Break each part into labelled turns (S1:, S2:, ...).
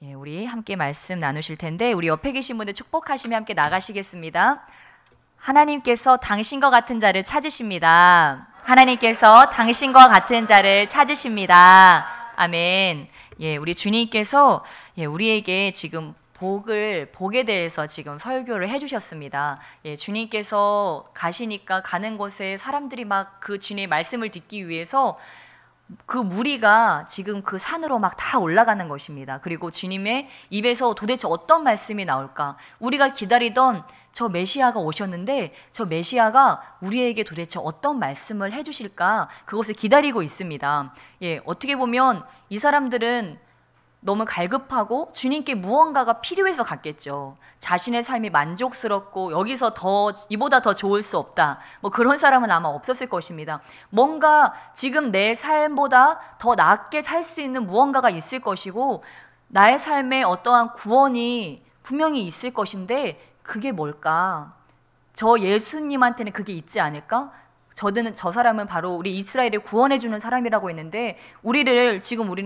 S1: 예, 우리 함께 말씀 나누실 텐데 우리 옆에 계신 분들 축복하시며 함께 나가시겠습니다. 하나님께서 당신과 같은 자를 찾으십니다. 하나님께서 당신과 같은 자를 찾으십니다. 아멘. 예, 우리 주님께서 우리에게 지금 복에 대해서 지금 설교를 해주셨습니다. 예, 주님께서 가시니까 가는 곳에 사람들이 막 그 주님의 말씀을 듣기 위해서 그 무리가 지금 그 산으로 막 다 올라가는 것입니다. 그리고 주님의 입에서 도대체 어떤 말씀이 나올까? 우리가 기다리던 저 메시아가 오셨는데 저 메시아가 우리에게 도대체 어떤 말씀을 해주실까? 그것을 기다리고 있습니다. 예, 어떻게 보면 이 사람들은 너무 갈급하고 주님께 무언가가 필요해서 갔겠죠. 자신의 삶이 만족스럽고 여기서 이보다 더 좋을 수 없다. 뭐 그런 사람은 아마 없었을 것입니다. 뭔가 지금 내 삶보다 더 낫게 살 수 있는 무언가가 있을 것이고 나의 삶에 어떠한 구원이 분명히 있을 것인데 그게 뭘까? 저 예수님한테는 그게 있지 않을까? 저 사람은 바로 우리 이스라엘을 구원해주는 사람이라고 했는데 우리는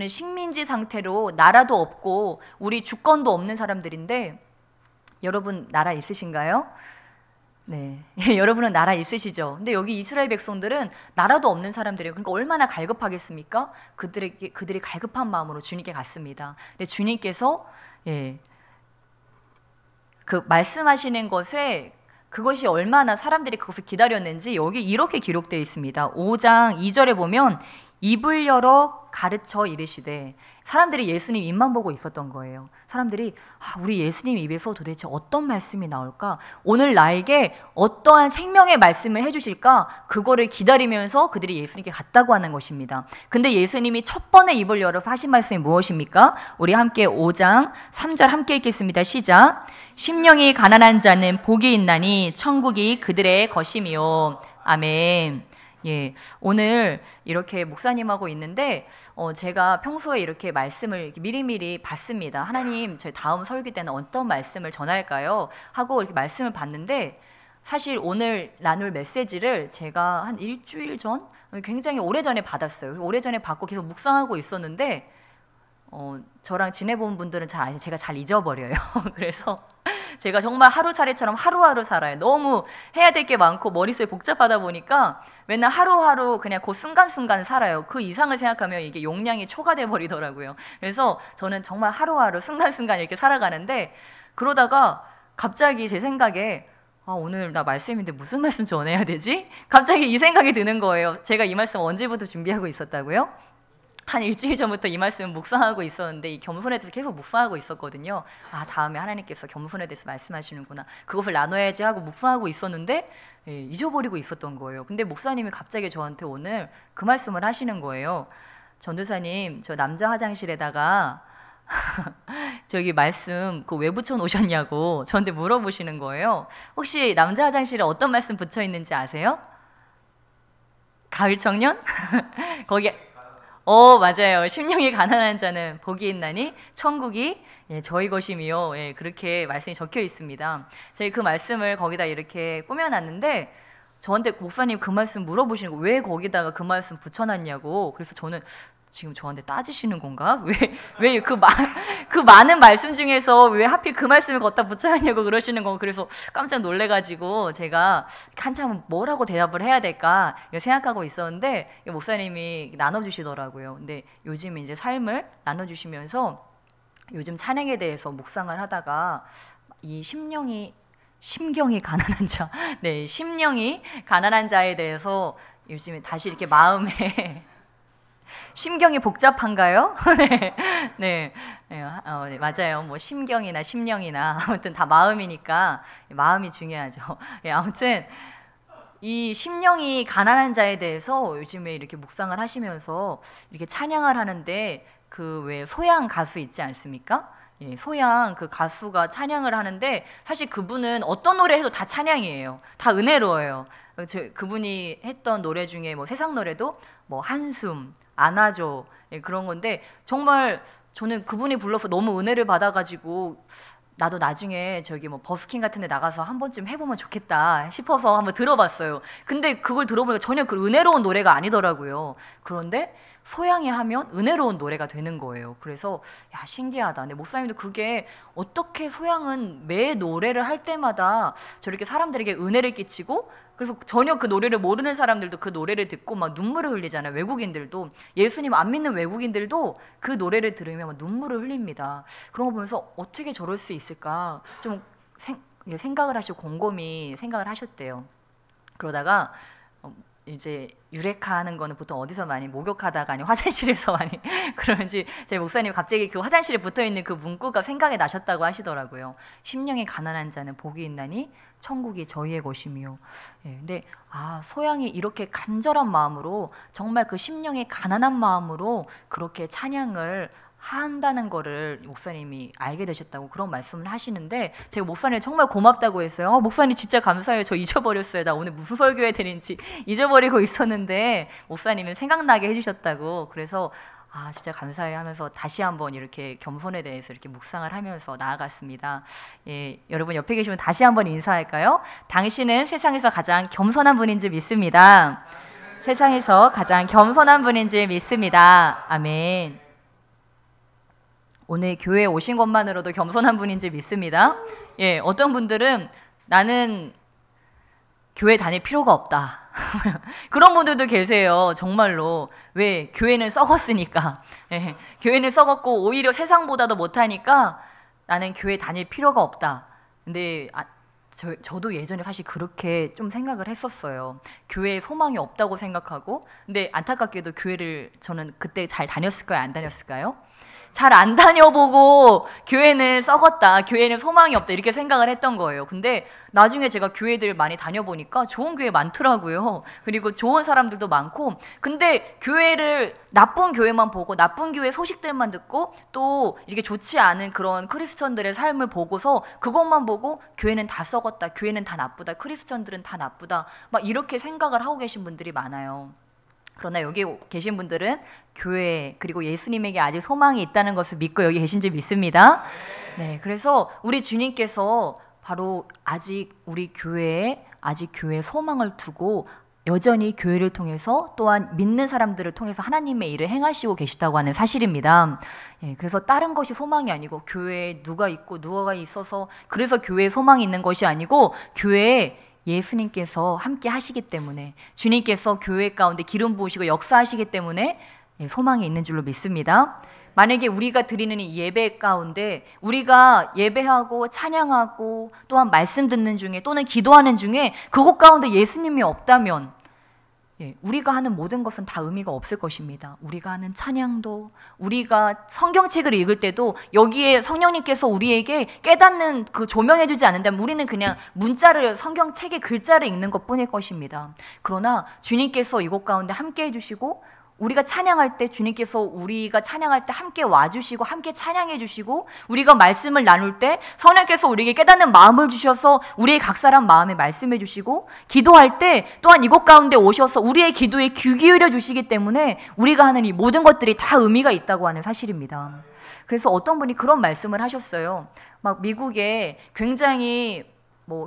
S1: 식민지 상태로 나라도 없고 우리 주권도 없는 사람들인데 여러분 나라 있으신가요? 네, 여러분은 나라 있으시죠? 근데 여기 이스라엘 백성들은 나라도 없는 사람들이에요. 그러니까 얼마나 갈급하겠습니까? 그들이 갈급한 마음으로 주님께 갔습니다. 근데 주님께서 그 말씀하시는 것에 그것이 얼마나 사람들이 그것을 기다렸는지 여기 이렇게 기록되어 있습니다. 5장 2절에 보면 입을 열어 가르쳐 이르시되 사람들이 예수님 입만 보고 있었던 거예요. 사람들이 우리 예수님 입에서 도대체 어떤 말씀이 나올까? 오늘 나에게 어떠한 생명의 말씀을 해주실까? 그거를 기다리면서 그들이 예수님께 갔다고 하는 것입니다. 근데 예수님이 첫 번에 입을 열어서 하신 말씀이 무엇입니까? 우리 함께 5장 3절 함께 읽겠습니다. 시작. 심령이 가난한 자는 복이 있나니 천국이 그들의 것이미요. 아멘. 예, 오늘 이렇게 목사님하고 있는데 제가 평소에 이렇게 말씀을 이렇게 미리미리 받습니다. 하나님, 저희 다음 설교 때는 어떤 말씀을 전할까요? 하고 이렇게 말씀을 받는데 사실 오늘 나눌 메시지를 제가 한 일주일 전? 굉장히 오래전에 받았어요. 오래전에 받고 계속 묵상하고 있었는데 저랑 지내본 분들은 잘 아시죠? 제가 잘 잊어버려요. 그래서 제가 정말 하루살이처럼 하루하루 살아요. 너무 해야 될 게 많고 머릿속이 복잡하다 보니까 맨날 하루하루 그냥 그 순간순간 살아요. 그 이상을 생각하면 이게 용량이 초과돼 버리더라고요. 그래서 저는 정말 하루하루 순간순간 이렇게 살아가는데 그러다가 갑자기 제 생각에 오늘 나 말씀인데 무슨 말씀 전해야 되지? 갑자기 이 생각이 드는 거예요. 제가 이 말씀 언제부터 준비하고 있었다고요? 한 일주일 전부터 이 말씀 묵상하고 있었는데 이 겸손에 대해서 계속 묵상하고 있었거든요. 다음에 하나님께서 겸손에 대해서 말씀하시는구나. 그것을 나눠야지 하고 묵상하고 있었는데 잊어버리고 있었던 거예요. 근데 목사님이 갑자기 저한테 오늘 그 말씀을 하시는 거예요. 전도사님, 저 남자 화장실에다가 저기 말씀 왜 붙여 놓으셨냐고 저한테 물어보시는 거예요. 혹시 남자 화장실에 어떤 말씀 붙여 있는지 아세요? 가을 청년? 거기 맞아요. 심령이 가난한 자는 복이 있나니 천국이 저희 것이미요. 그렇게 말씀이 적혀 있습니다. 제가 그 말씀을 거기다 이렇게 꾸며놨는데 저한테 목사님 그 말씀 물어보시는 거 왜 거기다가 그 말씀 붙여놨냐고. 그래서 저는 지금 저한테 따지시는 건가? 왜 그 많은 말씀 중에서 왜 하필 그 말씀을 갖다 붙여놨냐고 그러시는 거. 그래서 깜짝 놀래가지고 제가 한참 뭐라고 대답을 해야 될까 생각하고 있었는데 목사님이 나눠주시더라고요. 근데 요즘 이제 삶을 나눠주시면서 요즘 찬양에 대해서 묵상을 하다가 이 심경이 가난한 자, 심령이 가난한 자에 대해서 요즘에 다시 이렇게 마음에 심경이 복잡한가요? 네, 맞아요. 뭐 심경이나 심령이나 아무튼 다 마음이니까 마음이 중요하죠. 아무튼 이 심령이 가난한 자에 대해서 요즘에 이렇게 묵상을 하시면서 이렇게 찬양을 하는데 그 왜 소양 가수 있지 않습니까? 소양 그 가수가 찬양을 하는데 사실 그분은 어떤 노래 해도 다 찬양이에요. 다 은혜로워요. 그분이 했던 노래 중에 뭐 세상 노래도 뭐 한숨, 안아줘 그런 건데 정말 저는 그분이 불러서 너무 은혜를 받아가지고 나도 나중에 저기 뭐 버스킹 같은 데 나가서 한 번쯤 해보면 좋겠다 싶어서 한번 들어봤어요. 근데 그걸 들어보니까 전혀 그 은혜로운 노래가 아니더라고요. 그런데 소양이 하면 은혜로운 노래가 되는 거예요. 그래서 야, 신기하다. 근데 목사님도 그게 어떻게 소양은 매 노래를 할 때마다 저렇게 사람들에게 은혜를 끼치고, 그래서 전혀 그 노래를 모르는 사람들도 그 노래를 듣고 막 눈물을 흘리잖아요. 외국인들도, 예수님 안 믿는 외국인들도 그 노래를 들으면 막 눈물을 흘립니다. 그런 거 보면서 어떻게 저럴 수 있을까 좀 생각을 하시고 곰곰이 생각을 하셨대요. 그러다가 이제 유레카 하는 거는 보통 어디서 많이 목욕하다가 아니 화장실에서 많이 그런지 제 목사님 갑자기 그 화장실에 붙어있는 그 문구가 생각이 나셨다고 하시더라고요. 심령이 가난한 자는 복이 있나니 천국이 저희의 것이며. 예, 근데 소양이 이렇게 간절한 마음으로, 정말 그 심령이 가난한 마음으로 그렇게 찬양을 한다는 거를 목사님이 알게 되셨다고 그런 말씀을 하시는데, 제가 목사님 정말 고맙다고 했어요. 목사님 진짜 감사해요. 저 잊어버렸어요. 나 오늘 무슨 설교해야 되는지 잊어버리고 있었는데 목사님이 생각나게 해주셨다고. 그래서 진짜 감사해요 하면서 다시 한번 이렇게 겸손에 대해서 이렇게 묵상을 하면서 나아갔습니다. 예, 여러분 옆에 계시면 다시 한번 인사할까요? 당신은 세상에서 가장 겸손한 분인 줄 믿습니다. 세상에서 가장 겸손한 분인 줄 믿습니다. 아멘. 오늘 교회에 오신 것만으로도 겸손한 분인 줄 믿습니다. 예, 어떤 분들은 나는 교회 다닐 필요가 없다. 그런 분들도 계세요. 정말로. 왜? 교회는 썩었으니까. 예, 교회는 썩었고 오히려 세상보다도 못하니까 나는 교회 다닐 필요가 없다. 근데 저도 예전에 사실 그렇게 좀 생각을 했었어요. 교회에 소망이 없다고 생각하고. 근데 안타깝게도 교회를 저는 그때 잘 다녔을까요? 안 다녔을까요? 잘 안 다녀보고 교회는 썩었다, 교회는 소망이 없다 이렇게 생각을 했던 거예요. 근데 나중에 제가 교회들 많이 다녀보니까 좋은 교회 많더라고요. 그리고 좋은 사람들도 많고. 근데 교회를 나쁜 교회만 보고 나쁜 교회 소식들만 듣고 또 이렇게 좋지 않은 그런 크리스천들의 삶을 보고서 그것만 보고 교회는 다 썩었다, 교회는 다 나쁘다, 크리스천들은 다 나쁘다 막 이렇게 생각을 하고 계신 분들이 많아요. 그러나 여기 계신 분들은 교회 그리고 예수님에게 아직 소망이 있다는 것을 믿고 여기 계신 줄 믿습니다. 네, 그래서 우리 주님께서 바로 아직 우리 교회에 아직 교회에 소망을 두고 여전히 교회를 통해서 또한 믿는 사람들을 통해서 하나님의 일을 행하시고 계시다고 하는 사실입니다. 예, 그래서 다른 것이 소망이 아니고 교회에 누가 있고 누가 있어서 그래서 교회에 소망이 있는 것이 아니고 교회에 예수님께서 함께 하시기 때문에, 주님께서 교회 가운데 기름 부으시고 역사하시기 때문에 소망이 있는 줄로 믿습니다. 만약에 우리가 드리는 이 예배 가운데 우리가 예배하고 찬양하고 또한 말씀 듣는 중에 또는 기도하는 중에 그곳 가운데 예수님이 없다면 우리가 하는 모든 것은 다 의미가 없을 것입니다. 우리가 하는 찬양도, 우리가 성경책을 읽을 때도 여기에 성령님께서 우리에게 깨닫는 그 조명해주지 않는다면 우리는 그냥 문자를, 성경책의 글자를 읽는 것 뿐일 것입니다. 그러나 주님께서 이곳 가운데 함께 해주시고 우리가 찬양할 때 주님께서 우리가 찬양할 때 함께 와주시고 함께 찬양해 주시고 우리가 말씀을 나눌 때 성령께서 우리에게 깨닫는 마음을 주셔서 우리의 각 사람 마음에 말씀해 주시고 기도할 때 또한 이곳 가운데 오셔서 우리의 기도에 귀 기울여 주시기 때문에 우리가 하는 이 모든 것들이 다 의미가 있다고 하는 사실입니다. 그래서 어떤 분이 그런 말씀을 하셨어요. 막 미국에 굉장히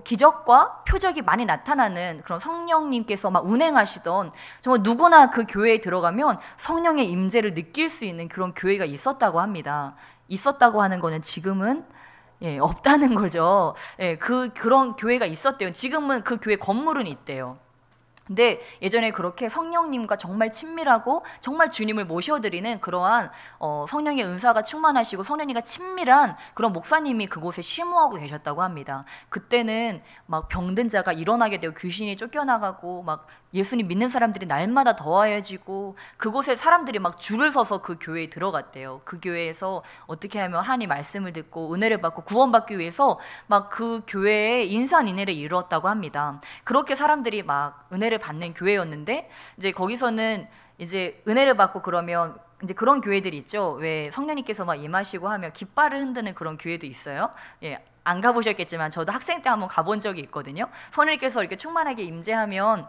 S1: 기적과 표적이 많이 나타나는 그런 성령님께서 막 운행하시던, 정말 누구나 그 교회에 들어가면 성령의 임재를 느낄 수 있는 그런 교회가 있었다고 합니다. 있었다고 하는 거는 지금은 없다는 거죠. 그런 교회가 있었대요. 지금은 그 교회 건물은 있대요. 근데 예전에 그렇게 성령님과 정말 친밀하고 정말 주님을 모셔드리는 그러한 성령의 은사가 충만하시고 성령님과 친밀한 그런 목사님이 그곳에 심우하고 계셨다고 합니다. 그때는 막 병든 자가 일어나게 되고 귀신이 쫓겨나가고 막 예수님 믿는 사람들이 날마다 더하여지고 그곳에 사람들이 막 줄을 서서 그 교회에 들어갔대요. 그 교회에서 어떻게 하면 하나님 말씀을 듣고 은혜를 받고 구원받기 위해서 막 그 교회에 인산인해를 이루었다고 합니다. 그렇게 사람들이 막 은혜를 받는 교회였는데 이제 거기서는 이제 은혜를 받고 그러면 이제 그런 교회들이 있죠. 왜 성령님께서 막 임하시고 하면 깃발을 흔드는 그런 교회도 있어요. 안 가보셨겠지만 저도 학생 때 한번 가본 적이 있거든요. 성령님께서 이렇게 충만하게 임재하면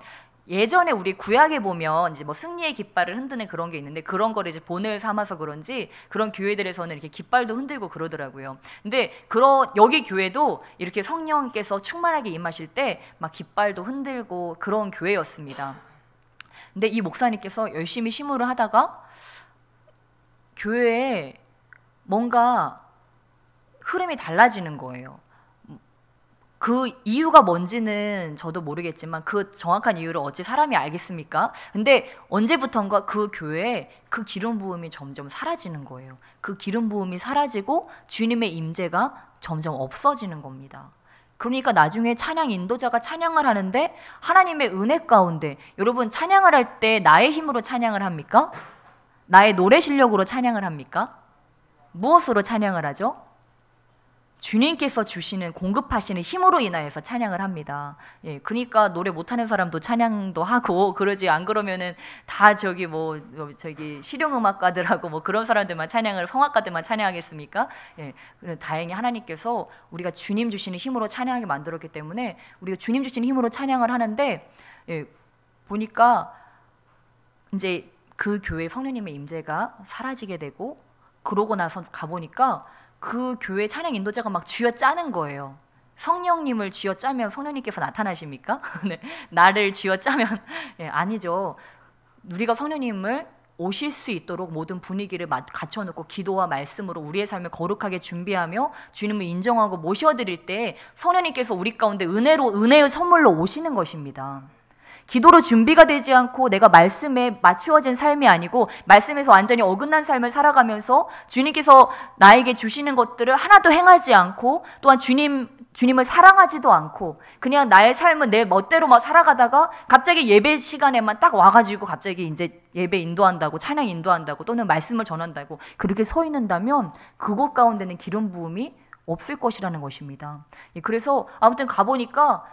S1: 예전에 우리 구약에 보면 이제 뭐 승리의 깃발을 흔드는 그런 게 있는데 그런 거를 이제 본을 삼아서 그런지 그런 교회들에서는 이렇게 깃발도 흔들고 그러더라고요. 근데 여기 교회도 이렇게 성령께서 충만하게 임하실 때 막 깃발도 흔들고 그런 교회였습니다. 근데 이 목사님께서 열심히 심호를 하다가 교회에 뭔가 흐름이 달라지는 거예요. 그 이유가 뭔지는 저도 모르겠지만 그 정확한 이유를 어찌 사람이 알겠습니까? 근데 언제부턴가 그 교회에 그 기름 부음이 점점 사라지는 거예요. 그 기름 부음이 사라지고 주님의 임재가 점점 없어지는 겁니다. 그러니까 나중에 찬양 인도자가 찬양을 하는데 하나님의 은혜 가운데, 여러분 찬양을 할 때 나의 힘으로 찬양을 합니까? 나의 노래 실력으로 찬양을 합니까? 무엇으로 찬양을 하죠? 주님께서 주시는 공급하시는 힘으로 인하여서 찬양을 합니다. 예, 그러니까 노래 못하는 사람도 찬양도 하고 그러지, 안 그러면은 다 저기 실용음악가들하고 뭐 그런 사람들만 찬양을, 성악가들만 찬양하겠습니까? 예, 다행히 하나님께서 우리가 주님 주시는 힘으로 찬양하게 만들었기 때문에 우리가 주님 주시는 힘으로 찬양을 하는데, 예, 보니까 이제 그 교회 성령님의 임재가 사라지게 되고, 그러고 나서 가보니까 그 교회 찬양 인도자가 막 쥐어짜는 거예요. 성령님을 쥐어짜면 성령님께서 나타나십니까? 네, 나를 쥐어짜면 아니죠. 우리가 성령님을 오실 수 있도록 모든 분위기를 갖춰놓고 기도와 말씀으로 우리의 삶을 거룩하게 준비하며 주님을 인정하고 모셔드릴 때 성령님께서 우리 가운데 은혜의 선물로 오시는 것입니다. 기도로 준비가 되지 않고 내가 말씀에 맞추어진 삶이 아니고 말씀에서 완전히 어긋난 삶을 살아가면서 주님께서 나에게 주시는 것들을 하나도 행하지 않고, 또한 주님을 사랑하지도 않고 그냥 나의 삶은 내 멋대로 막 살아가다가 갑자기 예배 시간에만 딱 와가지고 갑자기 이제 예배 인도한다고, 찬양 인도한다고, 또는 말씀을 전한다고 그렇게 서 있는다면 그것 가운데는 기름 부음이 없을 것이라는 것입니다. 그래서 아무튼 가보니까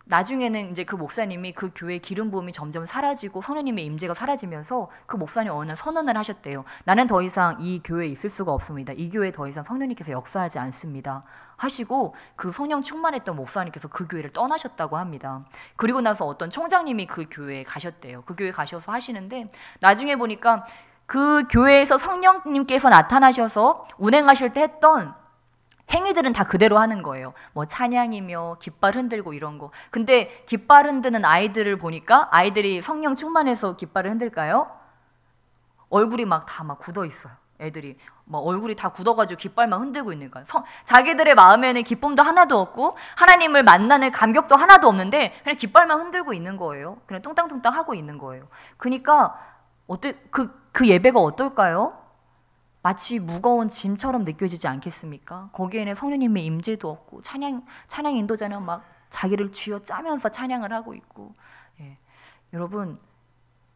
S1: 나중에는 이제 그 목사님이 그 교회의 기름 부음이 점점 사라지고 성령님의 임재가 사라지면서 그 목사님 어느 날 선언을 하셨대요. 나는 더 이상 이 교회에 있을 수가 없습니다. 이 교회에 더 이상 성령님께서 역사하지 않습니다. 하시고 그 성령 충만했던 목사님께서 그 교회를 떠나셨다고 합니다. 그리고 나서 어떤 총장님이 그 교회에 가셨대요. 그 교회에 가셔서 하시는데 나중에 보니까 그 교회에서 성령님께서 나타나셔서 운행하실 때 했던 행위들은 다 그대로 하는 거예요. 뭐 찬양이며 깃발 흔들고 이런 거. 근데 깃발 흔드는 아이들을 보니까 아이들이 성령 충만해서 깃발을 흔들까요? 얼굴이 막 다 막 굳어 있어요. 애들이 막 얼굴이 다 굳어가지고 깃발만 흔들고 있는 거예요. 자기들의 마음에는 기쁨도 하나도 없고 하나님을 만나는 감격도 하나도 없는데 그냥 깃발만 흔들고 있는 거예요. 그냥 뚱땅뚱땅 하고 있는 거예요. 그러니까 그 예배가 어떨까요? 마치 무거운 짐처럼 느껴지지 않겠습니까? 거기에는 성령님의 임재도 없고 찬양 인도자는 막 자기를 쥐어짜면서 찬양을 하고 있고, 예. 여러분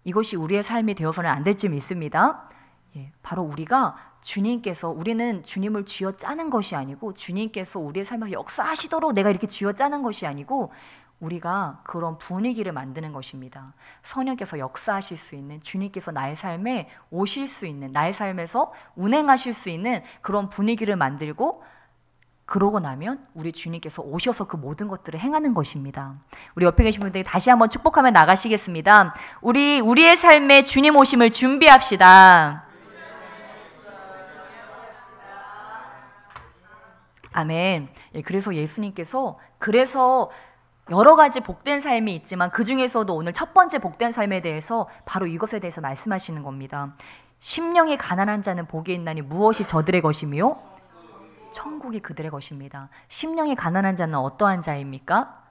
S1: 이것이 우리의 삶이 되어서는 안 될 줄 믿습니다. 예. 바로 우리는 주님을 쥐어짜는 것이 아니고 주님께서 우리의 삶에 역사하시도록 내가 이렇게 쥐어짜는 것이 아니고 우리가 그런 분위기를 만드는 것입니다. 성령께서 역사하실 수 있는, 주님께서 나의 삶에 오실 수 있는, 나의 삶에서 운행하실 수 있는 그런 분위기를 만들고, 그러고 나면 우리 주님께서 오셔서 그 모든 것들을 행하는 것입니다. 우리 옆에 계신 분들이 다시 한번 축복하며 나가시겠습니다. 우리의 삶에 주님 오심을 준비합시다. 아멘. 예, 그래서 예수님께서 여러 가지 복된 삶이 있지만 그 중에서도 오늘 첫 번째 복된 삶에 대해서 바로 이것에 대해서 말씀하시는 겁니다. 심령이 가난한 자는 복이 있나니 무엇이 저들의 것이며 천국이 그들의 것입니다. 심령이 가난한 자는 어떠한 자입니까?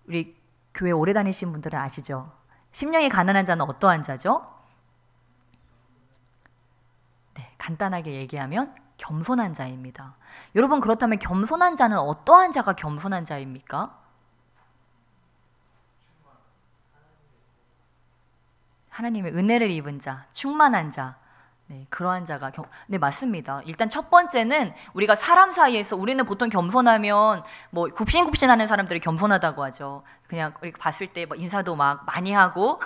S1: 우리 교회 오래 다니신 분들은 아시죠? 심령이 가난한 자는 어떠한 자죠? 네, 간단하게 얘기하면 겸손한 자입니다. 여러분, 그렇다면 겸손한 자는 어떠한 자가 겸손한 자입니까? 하나님의 은혜를 입은 자, 충만한 자, 네, 그러한 자가 네, 맞습니다. 일단 첫 번째는 우리가 사람 사이에서, 우리는 보통 겸손하면 뭐 굽신굽신하는 사람들이 겸손하다고 하죠. 그냥 우리 봤을 때 뭐 인사도 막 많이 하고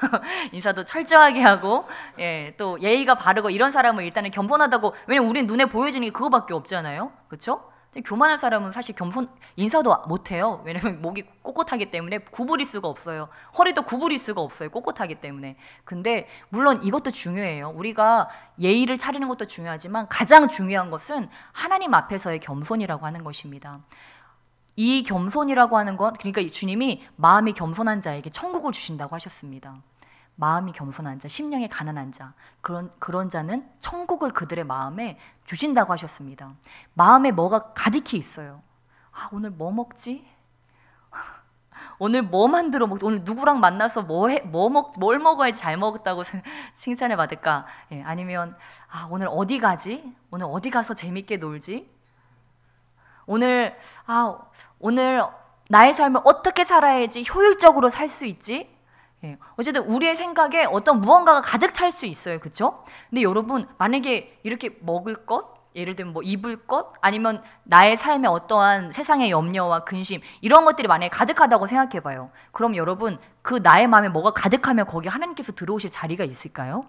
S1: 인사도 철저하게 하고, 예, 또 예의가 바르고 이런 사람을 일단은 겸손하다고. 왜냐면 우리 눈에 보여지는 게 그거밖에 없잖아요, 그렇죠? 교만한 사람은 사실 인사도 못해요. 왜냐면 목이 꼿꼿하기 때문에 구부릴 수가 없어요. 허리도 구부릴 수가 없어요. 꼿꼿하기 때문에. 근데 물론 이것도 중요해요. 우리가 예의를 차리는 것도 중요하지만 가장 중요한 것은 하나님 앞에서의 겸손이라고 하는 것입니다. 이 겸손이라고 하는 것, 그러니까 주님이 마음이 겸손한 자에게 천국을 주신다고 하셨습니다. 마음이 겸손한 자, 심령이 가난한 자, 그런 자는 천국을 그들의 마음에 주신다고 하셨습니다. 마음에 뭐가 가득히 있어요. 오늘 뭐 먹지? 오늘 뭐 만들어 먹지? 오늘 누구랑 만나서 뭘 먹어야지 잘 먹었다고 칭찬을 받을까? 아니면 오늘 어디 가지? 오늘 어디 가서 재밌게 놀지? 오늘 나의 삶을 어떻게 살아야지 효율적으로 살 수 있지? 어쨌든 우리의 생각에 어떤 무언가가 가득 찰 수 있어요. 그렇죠? 근데 여러분, 만약에 이렇게 먹을 것, 예를 들면 뭐 입을 것, 아니면 나의 삶에 어떠한 세상의 염려와 근심, 이런 것들이 만약에 가득하다고 생각해봐요. 그럼 여러분, 그 나의 마음에 뭐가 가득하면 거기 하나님께서 들어오실 자리가 있을까요?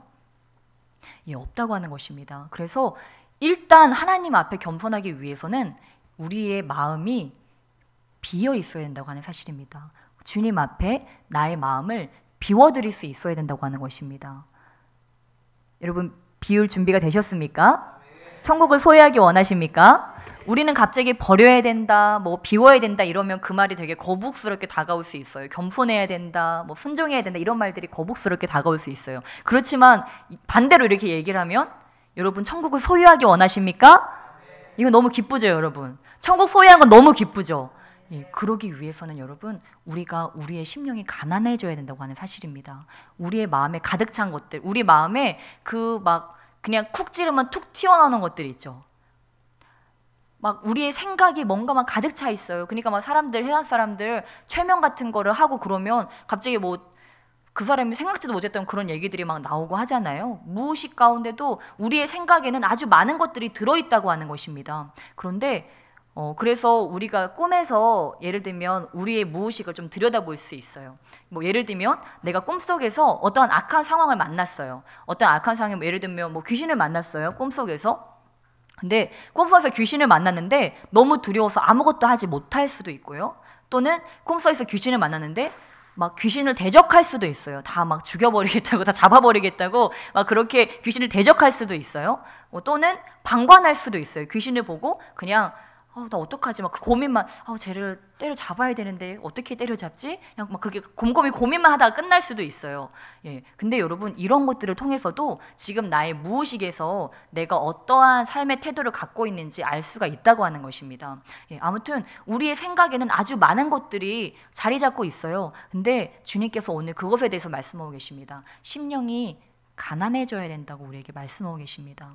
S1: 없다고 하는 것입니다. 그래서 일단 하나님 앞에 겸손하기 위해서는 우리의 마음이 비어 있어야 된다고 하는 사실입니다. 주님 앞에 나의 마음을 비워드릴 수 있어야 된다고 하는 것입니다. 여러분, 비울 준비가 되셨습니까? 천국을 소유하기 원하십니까? 우리는 갑자기 버려야 된다, 뭐 비워야 된다 이러면 그 말이 되게 거북스럽게 다가올 수 있어요. 겸손해야 된다, 뭐 순종해야 된다 이런 말들이 거북스럽게 다가올 수 있어요. 그렇지만 반대로 이렇게 얘기를 하면, 여러분 천국을 소유하기 원하십니까? 이거 너무 기쁘죠, 여러분? 천국 소유하는 건 너무 기쁘죠? 그러기 위해서는 여러분, 우리가 우리의 심령이 가난해져야 된다고 하는 사실입니다. 우리의 마음에 가득 찬 것들, 우리 마음에 그냥 쿡 찌르면 툭 튀어나오는 것들이 있죠. 우리의 생각이 뭔가 가득 차 있어요. 그러니까 해안 사람들 최면 같은 거를 하고 그러면 갑자기 그 사람이 생각지도 못했던 그런 얘기들이 나오고 하잖아요. 무의식 가운데도 우리의 생각에는 아주 많은 것들이 들어있다고 하는 것입니다. 그런데 그래서 우리가 꿈에서 예를 들면 우리의 무의식을 좀 들여다볼 수 있어요. 예를 들면 내가 꿈속에서 어떠한 악한 상황을 만났어요. 어떤 악한 상황, 예를 들면 귀신을 만났어요. 꿈속에서. 근데 꿈속에서 귀신을 만났는데 너무 두려워서 아무것도 하지 못할 수도 있고요. 또는 꿈속에서 귀신을 만났는데 귀신을 대적할 수도 있어요. 다 죽여버리겠다고, 다 잡아버리겠다고 그렇게 귀신을 대적할 수도 있어요. 또는 방관할 수도 있어요. 귀신을 보고 그냥 나 어떡하지? 고민만, 쟤를 때려잡아야 되는데 어떻게 때려잡지? 그냥 그렇게 곰곰이 고민만 하다가 끝날 수도 있어요. 근데 여러분, 이런 것들을 통해서도 지금 나의 무의식에서 내가 어떠한 삶의 태도를 갖고 있는지 알 수가 있다고 하는 것입니다. 아무튼 우리의 생각에는 아주 많은 것들이 자리 잡고 있어요. 근데 주님께서 오늘 그것에 대해서 말씀하고 계십니다. 심령이 가난해져야 된다고 우리에게 말씀하고 계십니다.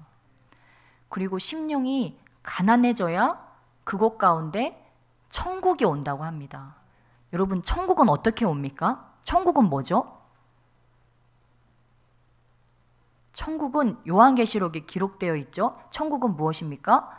S1: 그리고 심령이 가난해져야 그곳 가운데 천국이 온다고 합니다. 여러분, 천국은 어떻게 옵니까? 천국은 뭐죠? 천국은 요한계시록에 기록되어 있죠. 천국은 무엇입니까?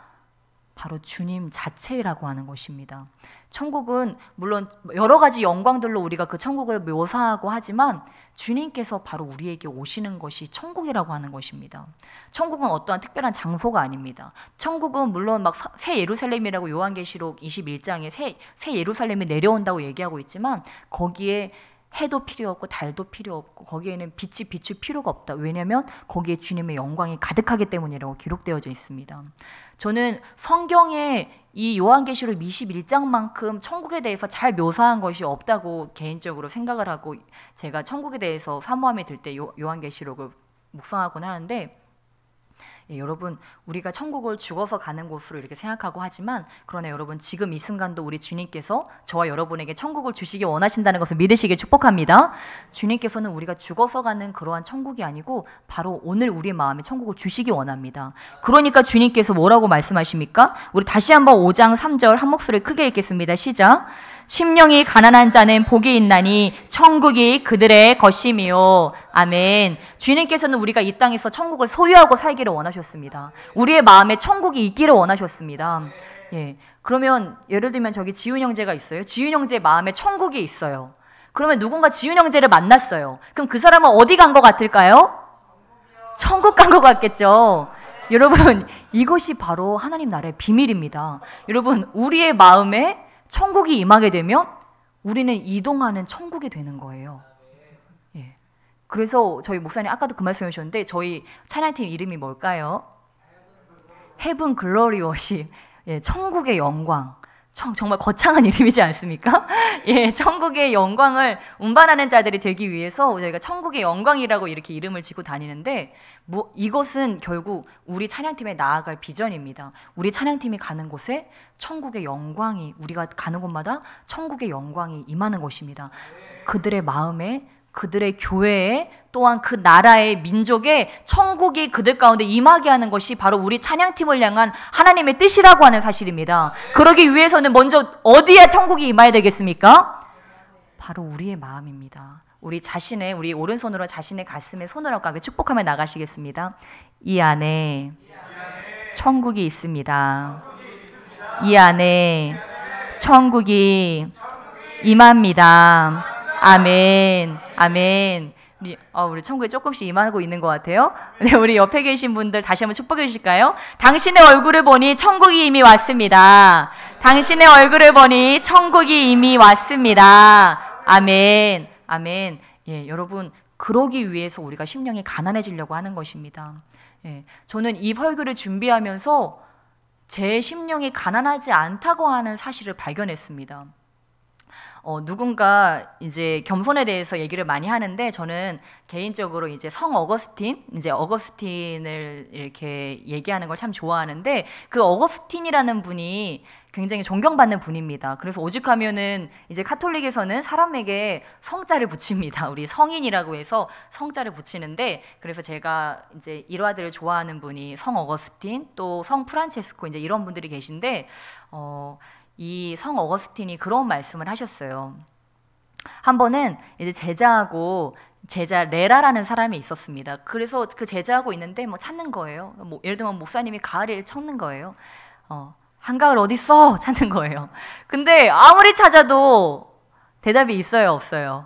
S1: 바로 주님 자체라고 하는 것입니다. 천국은 물론 여러 가지 영광들로 우리가 그 천국을 묘사하고 하지만 주님께서 바로 우리에게 오시는 것이 천국이라고 하는 것입니다. 천국은 어떠한 특별한 장소가 아닙니다. 천국은 물론 새 예루살렘이라고 요한계시록 21장에 새 예루살렘이 내려온다고 얘기하고 있지만 거기에 해도 필요 없고 달도 필요 없고 거기에는 빛이 비출 필요가 없다. 왜냐하면 거기에 주님의 영광이 가득하기 때문이라고 기록되어져 있습니다. 저는 성경에 이 요한계시록 21장만큼 천국에 대해서 잘 묘사한 것이 없다고 개인적으로 생각을 하고, 제가 천국에 대해서 사모함이 들 때 요한계시록을 묵상하곤 하는데, 여러분, 우리가 천국을 죽어서 가는 곳으로 이렇게 생각하고 하지만, 그러나 여러분, 지금 이 순간도 우리 주님께서 저와 여러분에게 천국을 주시기 원하신다는 것을 믿으시길 축복합니다. 주님께서는 우리가 죽어서 가는 그러한 천국이 아니고 바로 오늘 우리 마음에 천국을 주시기 원합니다. 그러니까 주님께서 뭐라고 말씀하십니까? 우리 다시 한번 5장 3절 한 목소리 크게 읽겠습니다. 시작. 심령이 가난한 자는 복이 있나니 천국이 그들의 것임이요. 아멘. 주님께서는 우리가 이 땅에서 천국을 소유하고 살기를 원하셨습니다. 우리의 마음에 천국이 있기를 원하셨습니다. 그러면 예를 들면 저기 지훈 형제가 있어요. 지훈 형제 마음에 천국이 있어요. 그러면 누군가 지훈 형제를 만났어요. 그럼 그 사람은 어디 간 것 같을까요? 천국 간 것 같겠죠. 여러분, 이것이 바로 하나님 나라의 비밀입니다. 여러분, 우리의 마음에 천국이 임하게 되면 우리는 이동하는 천국이 되는 거예요. 예. 그래서 저희 목사님 아까도 그 말씀 해주셨는데 저희 찬양팀 이름이 뭘까요? 헤븐 글로리 워십. 예, 천국의 영광. 정말 거창한 이름이지 않습니까? 예, 천국의 영광을 운반하는 자들이 되기 위해서 저희가 천국의 영광이라고 이렇게 이름을 지고 다니는데 이것은 결국 우리 찬양팀에 나아갈 비전입니다. 우리 찬양팀이 가는 곳에 천국의 영광이, 우리가 가는 곳마다 천국의 영광이 임하는 것입니다. 그들의 마음에, 그들의 교회에, 또한 그 나라의 민족의 천국이 그들 가운데 임하게 하는 것이 바로 우리 찬양팀을 향한 하나님의 뜻이라고 하는 사실입니다. 그러기 위해서는 먼저 어디에 천국이 임해야 되겠습니까? 바로 우리의 마음입니다. 우리 오른손으로 자신의 가슴에 손을 얹고 축복하며 나가시겠습니다. 이 안에 천국이 있습니다. 이 안에 천국이 임합니다. 아멘. 아멘. 우리 천국에 조금씩 임하고 있는 것 같아요. 네, 우리 옆에 계신 분들 다시 한번 축복해 주실까요? 당신의 얼굴을 보니 천국이 이미 왔습니다. 당신의 얼굴을 보니 천국이 이미 왔습니다. 아멘. 아멘. 예, 여러분, 그러기 위해서 우리가 심령이 가난해지려고 하는 것입니다. 예, 저는 이 설교를 준비하면서 제 심령이 가난하지 않다고 하는 사실을 발견했습니다. 누군가 이제 겸손에 대해서 얘기를 많이 하는데 저는 개인적으로 이제 성 어거스틴을 이렇게 얘기하는 걸 참 좋아하는데 그 어거스틴이라는 분이 굉장히 존경받는 분입니다. 그래서 오죽하면은 이제 카톨릭에서는 사람에게 성자를 붙입니다. 우리 성인이라고 해서 성자를 붙이는데 그래서 제가 이제 일화들을 좋아하는 분이 성 어거스틴 또 성 프란체스코 이제 이런 분들이 계신데 이 성 어거스틴이 그런 말씀을 하셨어요. 한 번은 이제 제자하고 제자 레라라는 사람이 있었습니다. 그래서 그 제자하고 있는데 뭐 찾는 거예요. 예를 들면 목사님이 가을을 찾는 거예요. 한가을 어디 있어? 찾는 거예요. 근데 아무리 찾아도 대답이 있어요, 없어요?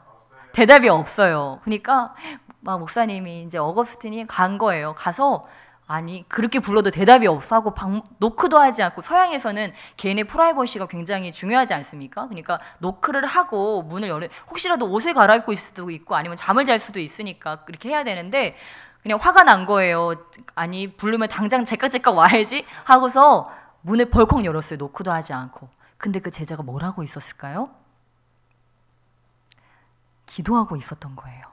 S1: 대답이 없어요. 그러니까 막 목사님이 이제 어거스틴이 간 거예요. 가서 아니 그렇게 불러도 대답이 없어 하고 노크도 하지 않고, 서양에서는 개인의 프라이버시가 굉장히 중요하지 않습니까? 그러니까 노크를 하고 문을 혹시라도 옷을 갈아입고 있을 수도 있고 아니면 잠을 잘 수도 있으니까 그렇게 해야 되는데 그냥 화가 난 거예요. 아니 부르면 당장 제깍제깍 와야지 하고서 문을 벌컥 열었어요. 노크도 하지 않고. 근데 그 제자가 뭘 하고 있었을까요? 기도하고 있었던 거예요.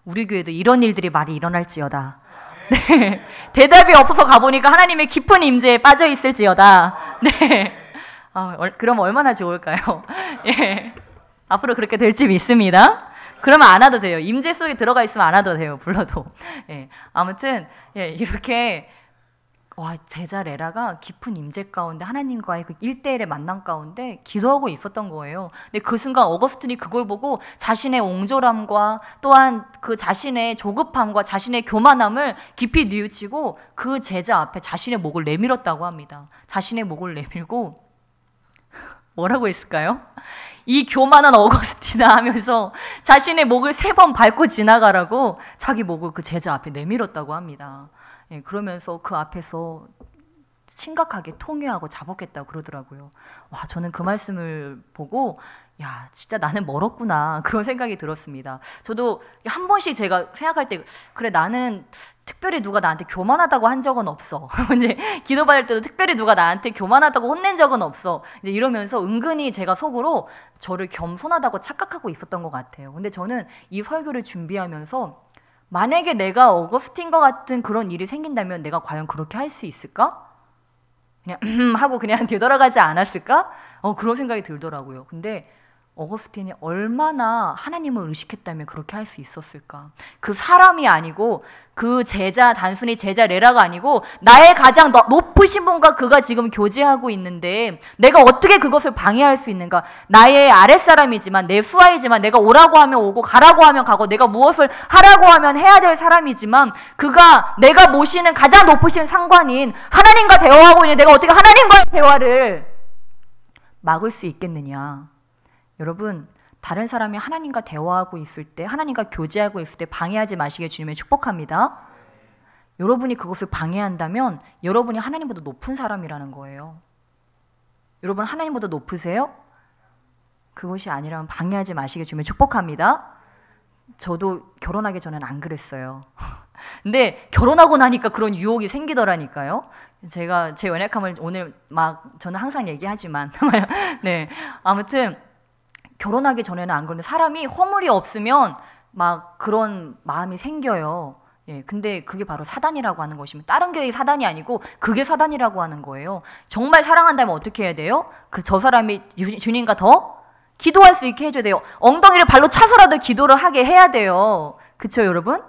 S1: 우리 교회도 이런 일들이 많이 일어날지어다. 네, 대답이 없어서 가보니까 하나님의 깊은 임재에 빠져 있을지어다. 네, 그럼 얼마나 좋을까요? 예, 앞으로 그렇게 될지 믿습니다. 그러면 안 와도 돼요. 임재 속에 들어가 있으면 안 와도 돼요. 불러도. 예, 아무튼 예, 이렇게 제자 레라가 깊은 임재 가운데 하나님과의 그 1대1의 만남 가운데 기도하고 있었던 거예요. 근데 그 순간 어거스틴이 그걸 보고 자신의 옹졸함과 또한 그 자신의 조급함과 자신의 교만함을 깊이 뉘우치고 그 제자 앞에 자신의 목을 내밀었다고 합니다. 자신의 목을 내밀고 뭐라고 했을까요? 이 교만한 어거스틴아 하면서 자신의 목을 3번 밟고 지나가라고 자기 목을 그 제자 앞에 내밀었다고 합니다. 예, 그러면서 그 앞에서 심각하게 통회하고 자복했다고 그러더라고요. 와, 저는 그 말씀을 보고 야, 진짜 나는 멀었구나 그런 생각이 들었습니다. 저도 한 번씩 제가 생각할 때 그래 나는 특별히 누가 나한테 교만하다고 한 적은 없어. 이제 기도받을 때도 특별히 누가 나한테 교만하다고 혼낸 적은 없어. 이제 이러면서 은근히 제가 속으로 저를 겸손하다고 착각하고 있었던 것 같아요. 근데 저는 이 설교를 준비하면서 만약에 내가 어거스틴과 같은 그런 일이 생긴다면 내가 과연 그렇게 할 수 있을까? 그냥 하고 그냥 뒤돌아가지 않았을까? 그런 생각이 들더라고요. 근데 어거스틴이 얼마나 하나님을 의식했다면 그렇게 할 수 있었을까? 그 사람이 아니고 그 제자, 단순히 제자 레라가 아니고 나의 가장 높으신 분과 그가 지금 교제하고 있는데 내가 어떻게 그것을 방해할 수 있는가? 나의 아랫사람이지만 내 후아이지만 내가 오라고 하면 오고 가라고 하면 가고 내가 무엇을 하라고 하면 해야 될 사람이지만 그가 내가 모시는 가장 높으신 상관인 하나님과 대화하고 있는 내가 어떻게 하나님과의 대화를 막을 수 있겠느냐? 여러분, 다른 사람이 하나님과 대화하고 있을 때, 하나님과 교제하고 있을 때 방해하지 마시길 주님의 축복합니다. 여러분이 그것을 방해한다면 여러분이 하나님보다 높은 사람이라는 거예요. 여러분 하나님보다 높으세요? 그것이 아니라면 방해하지 마시게 주면 축복합니다. 저도 결혼하기 전에는 안 그랬어요. 근데 결혼하고 나니까 그런 유혹이 생기더라니까요. 제가 제 연약함을 오늘 막 저는 항상 얘기하지만 네, 아무튼 결혼하기 전에는 안 그런데 사람이 허물이 없으면 막 그런 마음이 생겨요. 예, 근데 그게 바로 사단이라고 하는 것이면 다른 게 사단이 아니고 그게 사단이라고 하는 거예요. 정말 사랑한다면 어떻게 해야 돼요? 저 사람이 주님과 더 기도할 수 있게 해줘야 돼요. 엉덩이를 발로 차서라도 기도를 하게 해야 돼요. 그쵸 여러분?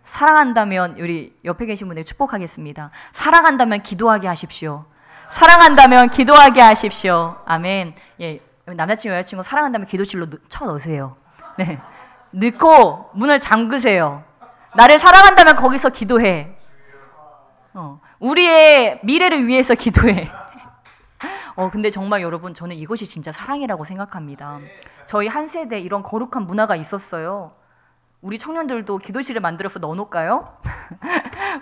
S1: 사랑한다면 우리 옆에 계신 분들 축복하겠습니다. 사랑한다면 기도하게 하십시오. 사랑한다면 기도하게 하십시오. 아멘. 예, 남자친구 여자친구 사랑한다면 기도실로 쳐넣으세요. 네, 넣고 문을 잠그세요. 나를 사랑한다면 거기서 기도해. 우리의 미래를 위해서 기도해. 근데 정말 여러분 저는 이것이 진짜 사랑이라고 생각합니다. 저희 한 세대 이런 거룩한 문화가 있었어요. 우리 청년들도 기도실을 만들어서 넣어놓을까요?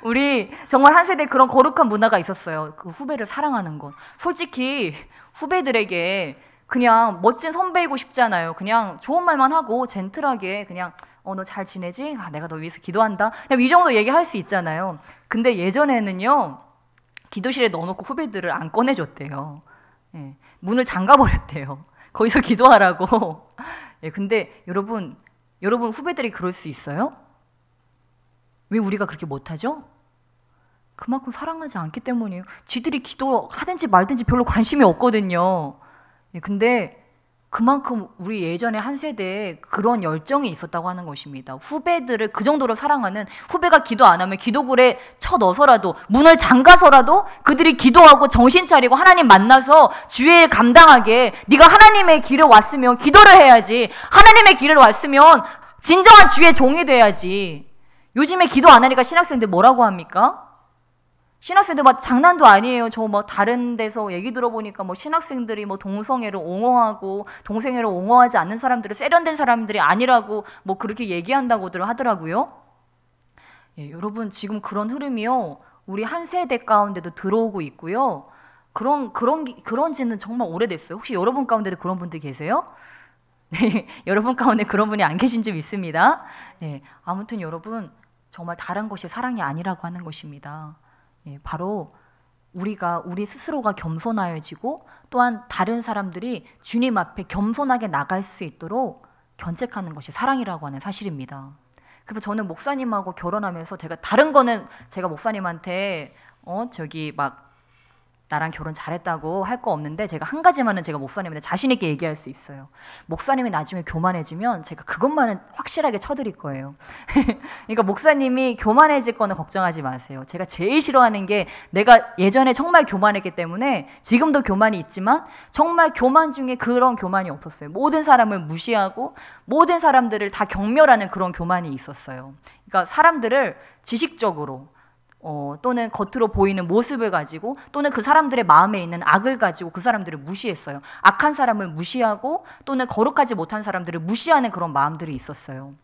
S1: 우리 정말 한 세대 그런 거룩한 문화가 있었어요. 그 후배를 사랑하는 것. 솔직히 후배들에게 그냥 멋진 선배이고 싶잖아요. 그냥 좋은 말만 하고 젠틀하게 그냥 너 잘 지내지? 내가 너 위해서 기도한다. 그냥 이 정도 얘기할 수 있잖아요. 근데 예전에는요. 기도실에 넣어놓고 후배들을 안 꺼내줬대요. 예, 문을 잠가버렸대요. 거기서 기도하라고. 예, 근데 여러분 후배들이 그럴 수 있어요? 왜 우리가 그렇게 못하죠? 그만큼 사랑하지 않기 때문이에요. 쥐들이 기도하든지 말든지 별로 관심이 없거든요. 예, 근데 그만큼 우리 예전에 한 세대에 그런 열정이 있었다고 하는 것입니다. 후배들을 그 정도로 사랑하는, 후배가 기도 안 하면 기도굴에 쳐넣어서라도 문을 잠가서라도 그들이 기도하고 정신 차리고 하나님 만나서 주의 감당하게. 네가 하나님의 길을 왔으면 기도를 해야지. 하나님의 길을 왔으면 진정한 주의 종이 돼야지. 요즘에 기도 안 하니까 신학생들 뭐라고 합니까? 신학생들 막 장난도 아니에요. 저 뭐 다른 데서 얘기 들어보니까 뭐 신학생들이 뭐 동성애를 옹호하고 동성애를 옹호하지 않는 사람들을 세련된 사람들이 아니라고 뭐 그렇게 얘기한다고들 하더라고요. 예, 여러분 지금 그런 흐름이요. 우리 한 세대 가운데도 들어오고 있고요. 그런 지는 정말 오래됐어요. 혹시 여러분 가운데도 그런 분들 계세요? 네, 여러분 가운데 그런 분이 안 계신 줄 믿습니다. 네, 아무튼 여러분 정말 다른 것이 사랑이 아니라고 하는 것입니다. 예, 바로 우리 스스로가 겸손하여지고 또한 다른 사람들이 주님 앞에 겸손하게 나갈 수 있도록 견책하는 것이 사랑이라고 하는 사실입니다. 그래서 저는 목사님하고 결혼하면서 다른 거는 제가 목사님한테 막 나랑 결혼 잘했다고 할 거 없는데 제가 한 가지만은 제가 목사님한테 자신 있게 얘기할 수 있어요. 목사님이 나중에 교만해지면 제가 그것만은 확실하게 쳐드릴 거예요. 그러니까 목사님이 교만해질 거는 걱정하지 마세요. 제가 제일 싫어하는 게 내가 예전에 정말 교만했기 때문에 지금도 교만이 있지만 정말 교만 중에 그런 교만이 없었어요. 모든 사람을 무시하고 모든 사람들을 다 경멸하는 그런 교만이 있었어요. 그러니까 사람들을 지식적으로 또는 겉으로 보이는 모습을 가지고 또는 그 사람들의 마음에 있는 악을 가지고 그 사람들을 무시했어요. 악한 사람을 무시하고 또는 거룩하지 못한 사람들을 무시하는 그런 마음들이 있었어요.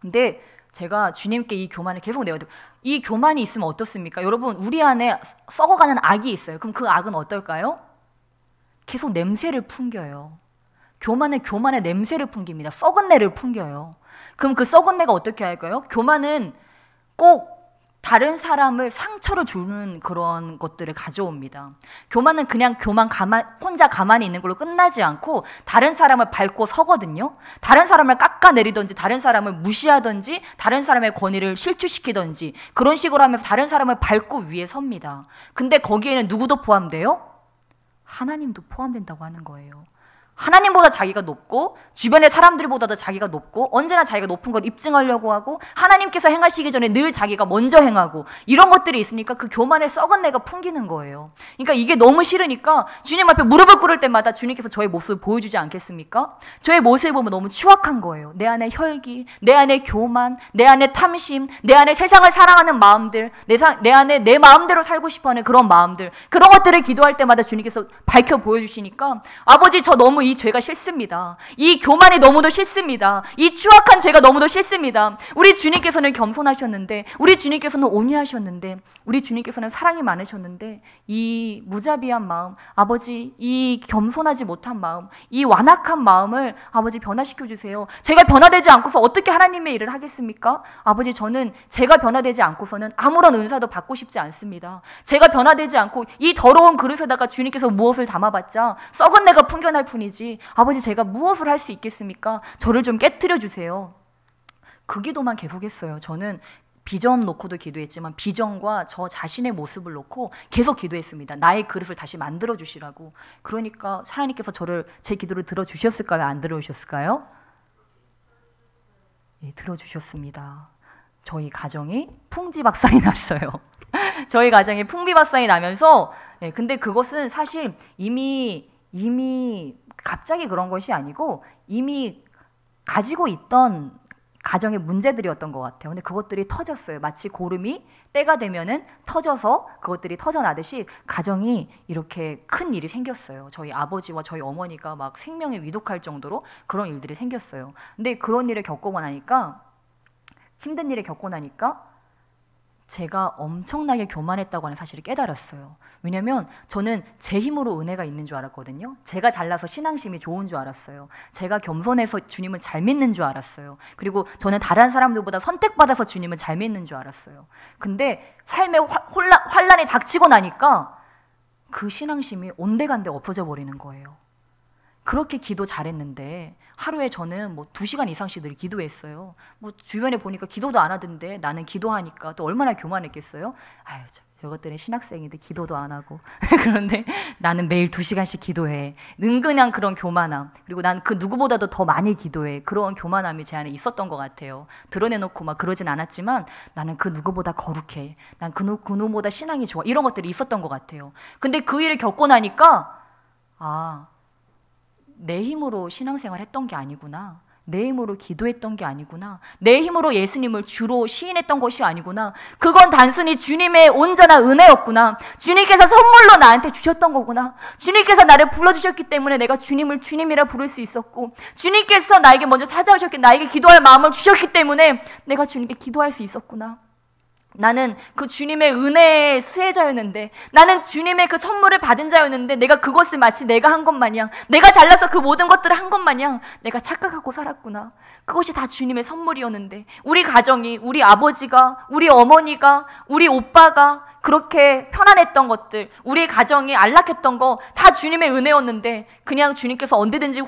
S1: 근데 제가 주님께 이 교만을 계속 내어드려요. 이 교만이 있으면 어떻습니까? 여러분 우리 안에 썩어가는 악이 있어요. 그럼 그 악은 어떨까요? 계속 냄새를 풍겨요. 교만은 교만의 냄새를 풍깁니다. 썩은 내를 풍겨요. 그럼 그 썩은 내가 어떻게 할까요? 교만은 꼭 다른 사람을 상처를 주는 그런 것들을 가져옵니다. 교만은 그냥 혼자 가만히 있는 걸로 끝나지 않고 다른 사람을 밟고 서거든요. 다른 사람을 깎아내리든지 다른 사람을 무시하든지 다른 사람의 권위를 실추시키든지 그런 식으로 하면서 다른 사람을 밟고 위에 섭니다. 근데 거기에는 누구도 포함돼요? 하나님도 포함된다고 하는 거예요. 하나님보다 자기가 높고 주변의 사람들보다도 자기가 높고 언제나 자기가 높은 걸 입증하려고 하고 하나님께서 행하시기 전에 늘 자기가 먼저 행하고 이런 것들이 있으니까 그 교만의 썩은 내가 풍기는 거예요. 그러니까 이게 너무 싫으니까 주님 앞에 무릎을 꿇을 때마다 주님께서 저의 모습을 보여주지 않겠습니까? 저의 모습을 보면 너무 추악한 거예요. 내 안에 혈기, 내 안에 교만, 내 안에 탐심, 내 안에 세상을 사랑하는 마음들, 내 안에 내 마음대로 살고 싶어하는 그런 마음들, 그런 것들을 기도할 때마다 주님께서 밝혀 보여주시니까 아버지 저 너무 이 이 죄가 싫습니다. 이 교만이 너무도 싫습니다. 이 추악한 죄가 너무도 싫습니다. 우리 주님께서는 겸손하셨는데, 우리 주님께서는 온유하셨는데, 우리 주님께서는 사랑이 많으셨는데, 이 무자비한 마음, 아버지 이 겸손하지 못한 마음, 이 완악한 마음을 아버지 변화시켜 주세요. 제가 변화되지 않고서 어떻게 하나님의 일을 하겠습니까? 아버지, 저는 제가 변화되지 않고서는 아무런 은사도 받고 싶지 않습니다. 제가 변화되지 않고 이 더러운 그릇에다가 주님께서 무엇을 담아봤자 썩은 내가 풍겨날 뿐이지, 아버지 제가 무엇을 할 수 있겠습니까? 저를 좀 깨트려 주세요. 그 기도만 계속했어요. 저는 비전 놓고도 기도했지만 비전과 저 자신의 모습을 놓고 계속 기도했습니다. 나의 그릇을 다시 만들어 주시라고. 그러니까 하나님께서 제 기도를 들어주셨을까요? 안 들어주셨을까요? 예, 들어주셨습니다. 저희 가정이 풍지박산이 났어요. 저희 가정이 풍비박산이 나면서, 예, 근데 그것은 사실 이미 갑자기 그런 것이 아니고 이미 가지고 있던 가정의 문제들이었던 것 같아요. 근데 그것들이 터졌어요. 마치 고름이 때가 되면은 터져서 그것들이 터져나듯이 가정이 이렇게 큰 일이 생겼어요. 저희 아버지와 저희 어머니가 막 생명에 위독할 정도로 그런 일들이 생겼어요. 근데 그런 일을 겪고 나니까, 힘든 일을 겪고 나니까 제가 엄청나게 교만했다고 하는 사실을 깨달았어요. 왜냐면 저는 제 힘으로 은혜가 있는 줄 알았거든요. 제가 잘나서 신앙심이 좋은 줄 알았어요. 제가 겸손해서 주님을 잘 믿는 줄 알았어요. 그리고 저는 다른 사람들보다 선택받아서 주님을 잘 믿는 줄 알았어요. 근데 삶에 환란이 닥치고 나니까 그 신앙심이 온데간데 없어져 버리는 거예요. 그렇게 기도 잘했는데 하루에 저는 뭐 2시간 이상씩 늘 기도했어요. 뭐 주변에 보니까 기도도 안 하던데 나는 기도하니까 또 얼마나 교만했겠어요. 아유, 저것들은 신학생인데 기도도 안 하고 그런데 나는 매일 2시간씩 기도해. 은근한 그런 교만함, 그리고 난 그 누구보다도 더 많이 기도해. 그런 교만함이 제 안에 있었던 것 같아요. 드러내놓고 막 그러진 않았지만 나는 그 누구보다 거룩해. 난 그 누구보다 신앙이 좋아. 이런 것들이 있었던 것 같아요. 근데 그 일을 겪고 나니까 내 힘으로 신앙생활 했던 게 아니구나. 내 힘으로 기도했던 게 아니구나. 내 힘으로 예수님을 주로 시인했던 것이 아니구나. 그건 단순히 주님의 온전한 은혜였구나. 주님께서 선물로 나한테 주셨던 거구나. 주님께서 나를 불러주셨기 때문에 내가 주님을 주님이라 부를 수 있었고, 주님께서 나에게 먼저 찾아오셨기, 나에게 기도할 마음을 주셨기 때문에 내가 주님께 기도할 수 있었구나. 나는 그 주님의 은혜의 수혜자였는데, 나는 주님의 그 선물을 받은 자였는데, 내가 그것을 마치 내가 한 것 마냥, 내가 잘나서 그 모든 것들을 한 것 마냥 내가 착각하고 살았구나. 그것이 다 주님의 선물이었는데, 우리 가정이, 우리 아버지가, 우리 어머니가, 우리 오빠가 그렇게 편안했던 것들, 우리 가정이 안락했던 거 다 주님의 은혜였는데, 그냥 주님께서 언제든지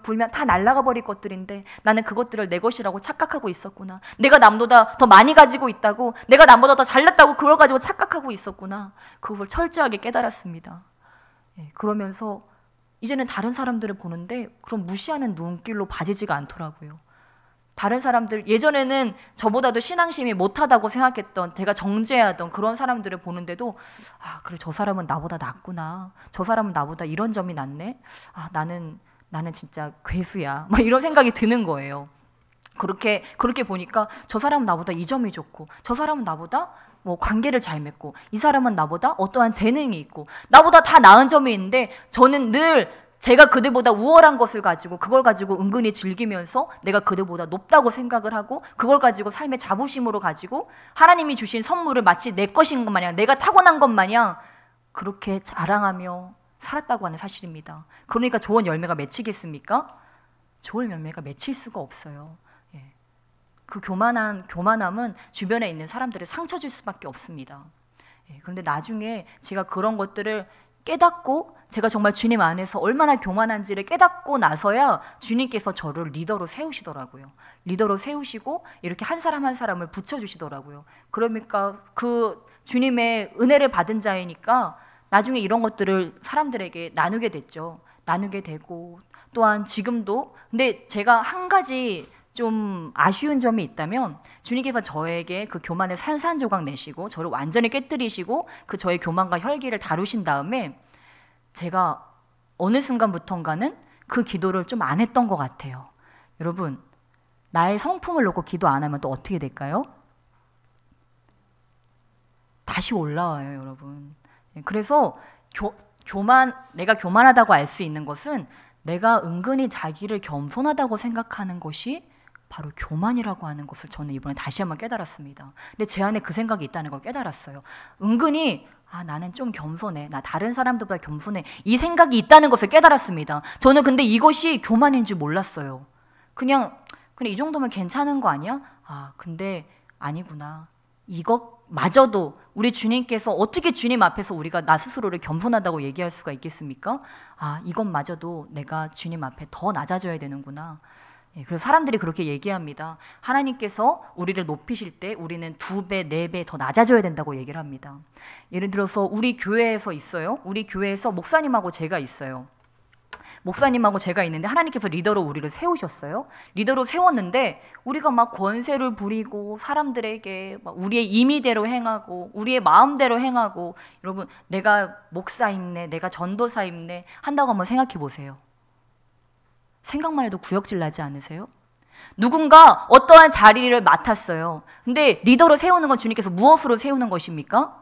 S1: 불면 다 날아가 버릴 것들인데 나는 그것들을 내 것이라고 착각하고 있었구나. 내가 남보다 더 많이 가지고 있다고, 내가 남보다 더 잘났다고 그걸 가지고 착각하고 있었구나. 그걸 철저하게 깨달았습니다. 예, 그러면서 이제는 다른 사람들을 보는데 그런 무시하는 눈길로 봐지지가 않더라고요. 다른 사람들, 예전에는 저보다도 신앙심이 못하다고 생각했던, 제가 정죄하던 그런 사람들을 보는데도 그래, 저 사람은 나보다 낫구나. 저 사람은 나보다 이런 점이 낫네. 나는 진짜 괴수야. 막 이런 생각이 드는 거예요. 그렇게 보니까 저 사람은 나보다 이 점이 좋고, 저 사람은 나보다 뭐 관계를 잘 맺고, 이 사람은 나보다 어떠한 재능이 있고, 나보다 다 나은 점이 있는데 저는 늘 제가 그들보다 우월한 것을 가지고 그걸 가지고 은근히 즐기면서 내가 그들보다 높다고 생각을 하고, 그걸 가지고 삶의 자부심으로 가지고 하나님이 주신 선물을 마치 내 것인 것 마냥, 내가 타고난 것 마냥 그렇게 자랑하며 살았다고 하는 사실입니다. 그러니까 좋은 열매가 맺히겠습니까? 좋은 열매가 맺힐 수가 없어요. 예. 그 교만함은 주변에 있는 사람들을 상처 줄 수밖에 없습니다. 예. 그런데 나중에 제가 그런 것들을 깨닫고, 제가 정말 주님 안에서 얼마나 교만한지를 깨닫고 나서야 주님께서 저를 리더로 세우시더라고요. 리더로 세우시고 이렇게 한 사람 한 사람을 붙여주시더라고요. 그러니까 그 주님의 은혜를 받은 자이니까 나중에 이런 것들을 사람들에게 나누게 됐죠. 나누게 되고, 또한 지금도. 근데 제가 한 가지 좀 아쉬운 점이 있다면, 주님께서 저에게 그 교만을 산산조각 내시고 저를 완전히 깨뜨리시고 그 저의 교만과 혈기를 다루신 다음에 제가 어느 순간부턴가는 그 기도를 좀 안 했던 것 같아요. 여러분, 나의 성품을 놓고 기도 안 하면 또 어떻게 될까요? 다시 올라와요, 여러분. 그래서 내가 교만하다고 알 수 있는 것은 내가 은근히 자기를 겸손하다고 생각하는 것이 바로 교만이라고 하는 것을 저는 이번에 다시 한번 깨달았습니다. 근데 제 안에 그 생각이 있다는 걸 깨달았어요. 은근히 나는 좀 겸손해. 나 다른 사람들보다 겸손해. 이 생각이 있다는 것을 깨달았습니다. 저는 근데 이것이 교만인 줄 몰랐어요. 그냥 이 정도면 괜찮은 거 아니야? 근데 아니구나. 이것마저도 우리 주님께서 어떻게 주님 앞에서 우리가 나 스스로를 겸손하다고 얘기할 수가 있겠습니까? 이것마저도 내가 주님 앞에 더 낮아져야 되는구나. 그래서 사람들이 그렇게 얘기합니다. 하나님께서 우리를 높이실 때 우리는 2배, 4배 더 낮아져야 된다고 얘기를 합니다. 예를 들어서 우리 교회에서 있어요. 우리 교회에서 목사님하고 제가 있어요. 목사님하고 제가 있는데 하나님께서 리더로 우리를 세우셨어요. 리더로 세웠는데 우리가 막 권세를 부리고 사람들에게 막 우리의 임의대로 행하고 우리의 마음대로 행하고, 여러분 내가 목사임네, 내가 전도사임네 한다고 한번 생각해 보세요. 생각만 해도 구역질 나지 않으세요? 누군가 어떠한 자리를 맡았어요. 근데 리더로 세우는 건 주님께서 무엇으로 세우는 것입니까?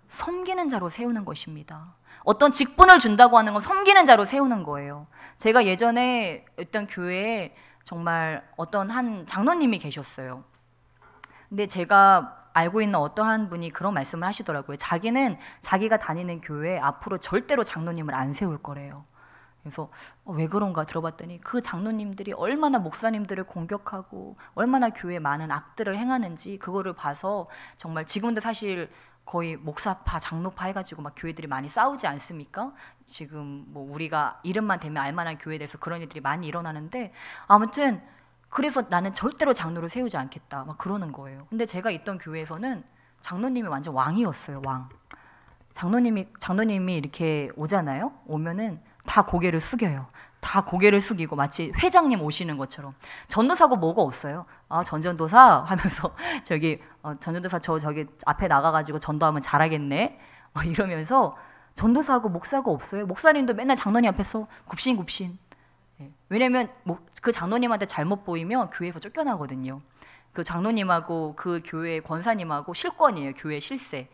S1: 섬기는 자로 세우는 것입니다. 어떤 직분을 준다고 하는 건 섬기는 자로 세우는 거예요. 제가 예전에 있던 교회에 정말 어떤 한 장로님이 계셨어요. 근데 제가 알고 있는 어떠한 분이 그런 말씀을 하시더라고요. 자기는 자기가 다니는 교회에 앞으로 절대로 장로님을 안 세울 거래요. 그래서 왜 그런가 들어봤더니 그 장로님들이 얼마나 목사님들을 공격하고 얼마나 교회에 많은 악들을 행하는지 그거를 봐서, 정말 지금도 사실 거의 목사파, 장로파 해가지고 막 교회들이 많이 싸우지 않습니까? 지금 뭐 우리가 이름만 대면 알만한 교회에 대해서 그런 일들이 많이 일어나는데, 아무튼 그래서 나는 절대로 장로를 세우지 않겠다 막 그러는 거예요. 근데 제가 있던 교회에서는 장로님이 완전 왕이었어요. 왕. 장로님이 이렇게 오잖아요. 오면은 다 고개를 숙여요. 다 고개를 숙이고 마치 회장님 오시는 것처럼. 전도사고 뭐가 없어요. 전도사 하면서 전도사 저기 앞에 나가가지고 전도하면 잘하겠네 이러면서, 전도사고 목사고 없어요. 목사님도 맨날 장로님 앞에서 굽신굽신. 왜냐면 그 장로님한테 잘못 보이면 교회에서 쫓겨나거든요. 그 장로님하고 그 교회 권사님하고 실권이에요. 교회 실세.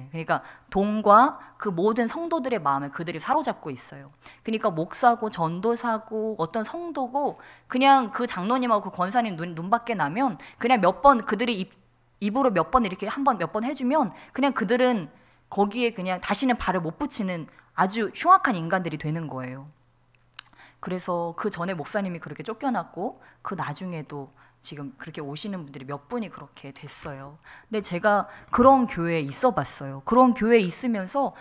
S1: 그러니까 돈과 그 모든 성도들의 마음을 그들이 사로잡고 있어요. 그러니까 목사고 전도사고 어떤 성도고 그냥 그 장로님하고 그 권사님 눈 밖에 나면 그냥 몇 번 그들이 입으로 몇 번 이렇게 몇 번 해주면 그냥 그들은 거기에 그냥 다시는 발을 못 붙이는 아주 흉악한 인간들이 되는 거예요. 그래서 그 전에 목사님이 그렇게 쫓겨났고 그 나중에도 지금 그렇게 오시는 분들이 몇 분이 그렇게 됐어요. 근데 제가 그런 교회에 있어 봤어요. 그런 교회에 있으면서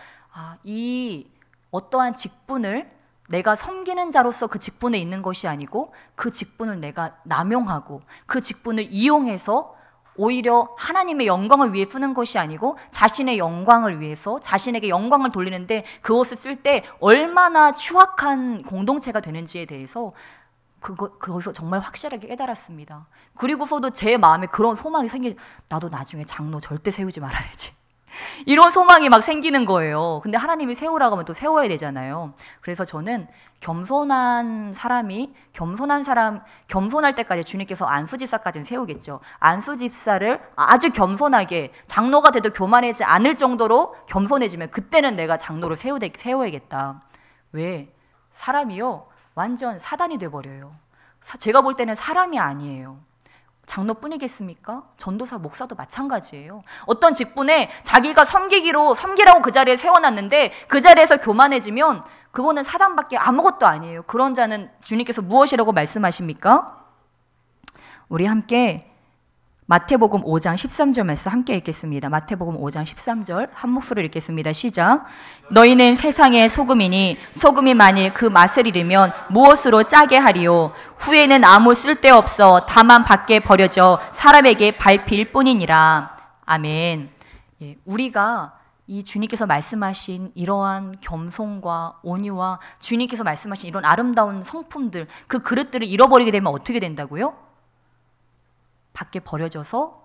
S1: 이 어떠한 직분을 내가 섬기는 자로서 그 직분에 있는 것이 아니고 그 직분을 내가 남용하고 그 직분을 이용해서 오히려 하나님의 영광을 위해 쓰는 것이 아니고 자신의 영광을 위해서 자신에게 영광을 돌리는데 그것을 쓸 때 얼마나 추악한 공동체가 되는지에 대해서 그것을 정말 확실하게 깨달았습니다. 그리고서도 제 마음에 그런 소망이 나도 나중에 장로 절대 세우지 말아야지. 이런 소망이 막 생기는 거예요. 근데 하나님이 세우라고 하면 또 세워야 되잖아요. 그래서 저는 겸손할 때까지 주님께서 안수집사까지는 세우겠죠. 안수집사를 아주 겸손하게, 장로가 돼도 교만하지 않을 정도로 겸손해지면 그때는 내가 장로를 세워야겠다. 왜? 사람이요 완전 사단이 돼버려요. 제가 볼 때는 사람이 아니에요. 장로뿐이겠습니까? 전도사, 목사도 마찬가지예요. 어떤 직분에 자기가 섬기라고 그 자리에 세워놨는데 그 자리에서 교만해지면 그거는 사단밖에 아무것도 아니에요. 그런 자는 주님께서 무엇이라고 말씀하십니까? 우리 함께 마태복음 5장 13절 말씀 함께 읽겠습니다. 마태복음 5장 13절 한 목소리로 읽겠습니다. 시작. 너희는 세상의 소금이니 소금이 만일 그 맛을 잃으면 무엇으로 짜게 하리요? 후에는 아무 쓸데없어 다만 밖에 버려져 사람에게 밟힐 뿐이니라. 아멘. 우리가 이 주님께서 말씀하신 이러한 겸손과 온유와 주님께서 말씀하신 이런 아름다운 성품들, 그 그릇들을 잃어버리게 되면 어떻게 된다고요? 밖에 버려져서